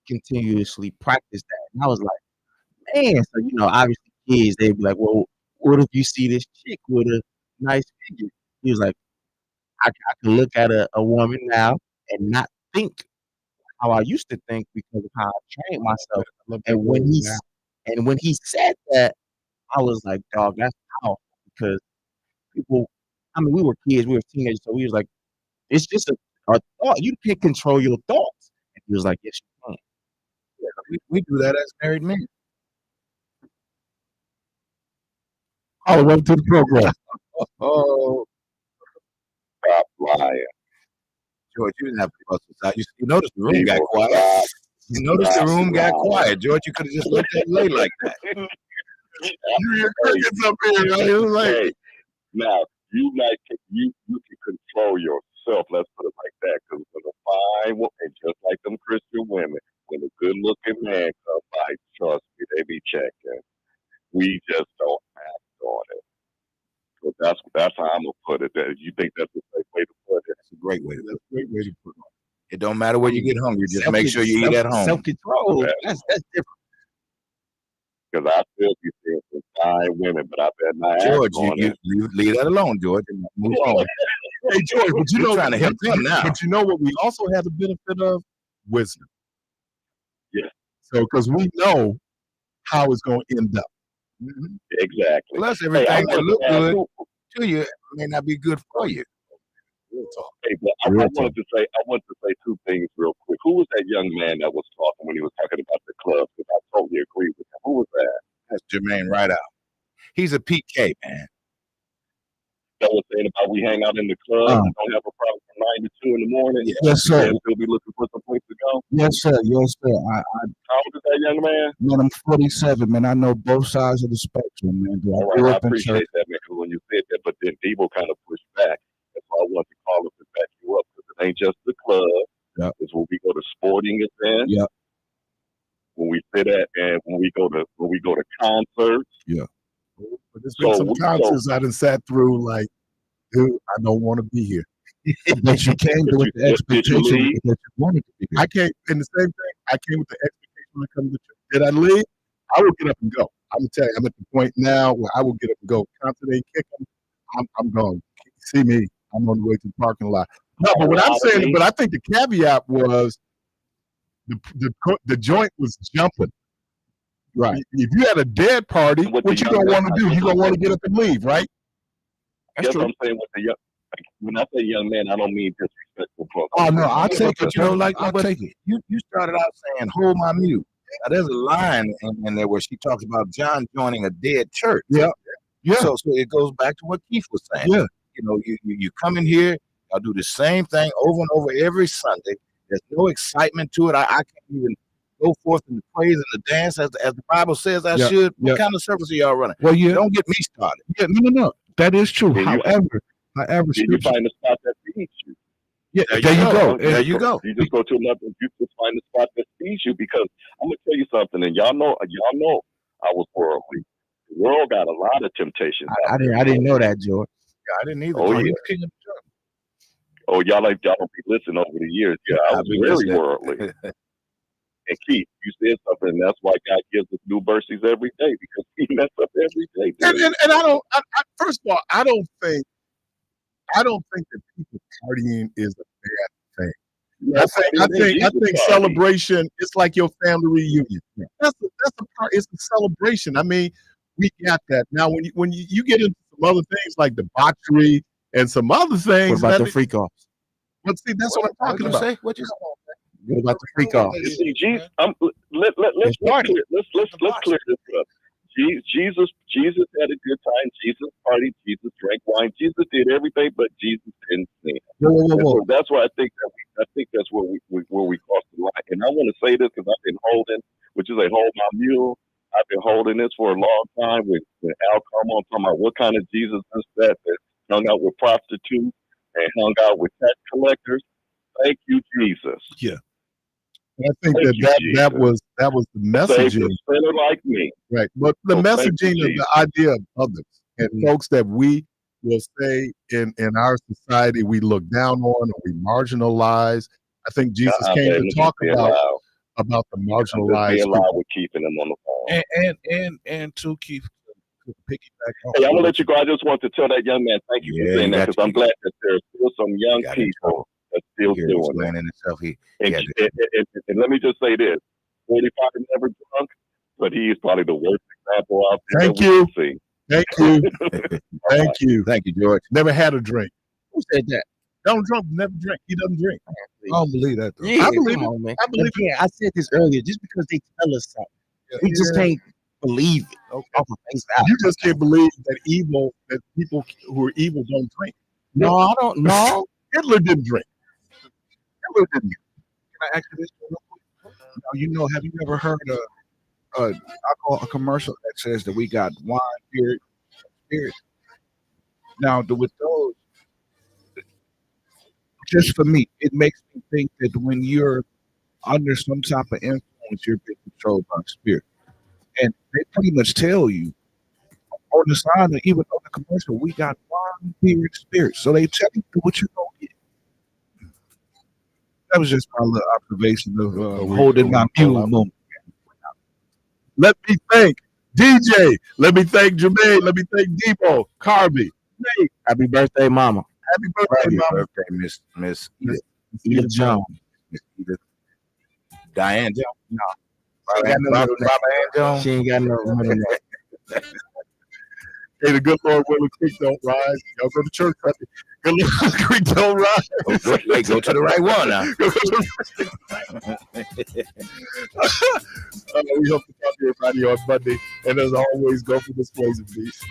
continuously practice that. And I was like, man, so obviously kids, they'd be like, well, what if you see this chick with a nice figure? He was like, I can look at a woman now and not think how I used to think because of how I trained myself. And when he said that, I was like, dog, that's powerful because people, I mean, we were kids, we were teenagers, so we was like, it's just a thought. You can't control your thoughts. And he was like, yes, you can. Yeah, we do that as married men. Oh, welcome to the program. Stop lying. George, you didn't have to bust this out. You noticed the room got quiet. You noticed the room got quiet. George, you could have just let that lay like that. You're crickets up here, right? It was like, hey, now you can control yourself. Let's put it like that. Because when a fine woman, just like them Christian women, when a good-looking man comes by, trust me, they be checking. We just don't act on it. So that's how I'm gonna put it. That you think that's a safe way to put it? That's a great way to put it. It don't matter where you get hungry. Just make sure you eat at home. Self-control. That's different. Because I still be seeing some fine women, but I better not George, act on it. you leave that alone, George, and move on. hey, George, but You're trying to help them now. But you know what we also have the benefit of? Wisdom. Yeah. So, because we know how it's going to end up. Exactly. Plus, everything that look good to you may not be good for you. Hey, but I wanted to say two things real quick. Who was that young man that was talking when he was talking about the club? Because I totally agree with him. Who was that? That's Jermaine Rideout. He's a PK, man. That was saying about we hang out in the club and don't have a problem from 9 to 2 in the morning. Yes, sir. And still be looking for some place to go. Yes, sir. Yes, sir. How old is that young man? Man, I'm 47, man. I know both sides of the spectrum, man. All right, I appreciate that, man, because when you said that, but then Debo kind of pushed back. That's why I wanted to call up and back you up, because it ain't just the club. Yep. It's when we go to sporting events. Yep. When we sit at and when we go to concerts. Yeah. But there's been some concerts I done sat through like, dude, I don't want to be here. But you came Did with you, the did you expectation leave? that you wanted to be here. I came in the same thing. I came with the expectation when it comes to church. Did I leave? I will get up and go. I'm gonna tell you, I'm at the point now where I will get up and go. Concert ain't kicking. I'm going. See me. I'm on the way to the parking lot. No, but what I'm saying, but I think the caveat was the joint was jumping. Right. If you had a dead party, With what the you young gonna man, want to do? You gonna want to get up and leave, right? That's Yes, true. I'm saying with the young. When I say young man, I don't mean disrespectful. Folks. Oh no, I'll Yeah, take but it. you know, like, I'll but take it. you started out saying, "Hold my mule." Now, there's a line in there where she talks about John joining a dead church. Yeah. Yeah. So it goes back to what Keith was saying. Yeah. You know, you come in here, I'll do the same thing over and over every Sunday. There's no excitement to it. I can't even go forth in the praise and the dance as the Bible says I Yeah, should. What yeah. kind of service are y'all running? Well, yeah, Don't get me started. yeah, no. That is true. Then you- However, Then you scripture. find the spot that feeds you. Yeah, There there you you go. go. There you go. You just go to another. You just find the spot that feeds you. Because I'm gonna tell you something, and y'all know I was worldly. The world got a lot of temptations. I didn't know that, George. Yeah, I didn't either. Oh, George. yeah. He's king of the jungle. Oh, y'all don't be listening over the years. Yeah, I was be very listening. worldly. And Keith, you said something, and that's why God gives us new mercies every day, because He mess up every day. And I don't. I, first of all, I don't think that people partying is a bad thing. I think celebration. It's like your family reunion. That's a part. It's a celebration. I mean, we got that. Now, when you get into some other things like debauchery and some other things, What about the freak offs? But see, that's what I'm talking about. What you say? What about the freak offs? You see, Jesus, let's clear this up. Jesus had a good time. Jesus partied. Jesus drank wine. Jesus did everything, but Jesus didn't sin. Whoa. So that's why I think that's where we cross the line. And I want to say this because I've been holding, which is a hold my mule. I've been holding this for a long time. When Al come on talking about what kind of Jesus is that hung out with prostitutes and hung out with tax collectors. Thank you, Jesus. Yeah. And I think Thank you, that was the Save messaging, a sinner like me. right? But the So thank messaging you, of the idea of others and folks that we will say in our society we look down on or we marginalize. I think Jesus came to talk about the marginalized. Being loud with keeping them on the phone. And to keep piggyback off. Hey, I'm gonna let you go. I just want to tell that young man thank you for saying that, because I'm glad that there's still some young people that's still doing that. In itself, And let me just say this: 45 never drunk, but he is probably the worst example out there. Thank that you. we can see. Thank you. Thank you. Thank you, George. Never had a drink. Who said that? Donald Trump never drink. He doesn't drink. I don't believe that though. Yeah, I believe come it. on, man. I believe Again, I said this earlier. Just because they tell us something, we just can't believe it. Off of face value. You just can't believe that people who are evil don't drink. No, I don't. No, Hitler didn't drink. Hitler didn't drink. Can I ask you this real quick? Now, have you ever heard a commercial that says that we got wine, beer, spirit? Now, with those, just for me, it makes me think that when you're under some type of influence, you're being controlled by spirit. And they pretty much tell you on the sign, even on the commercial, we got wine, beer, and spirit. So they tell you what you're going to get. That was just my little observation of holding my mule moment. Let me thank DJ. Let me thank Jermaine. Let me thank Debo, Carby. Nate. Happy birthday, mama. Happy birthday, mama. Miss Edith Jones. Miss Edith Diane Jones. No. Barbara She ain't got no middle name. Hey, the good Lord will the creek don't rise. Y'all go to church, buddy. Good Lord, the creek don't rise. Hey, go to the right one now. We hope to talk to everybody on Monday. And as always, go for displays of peace.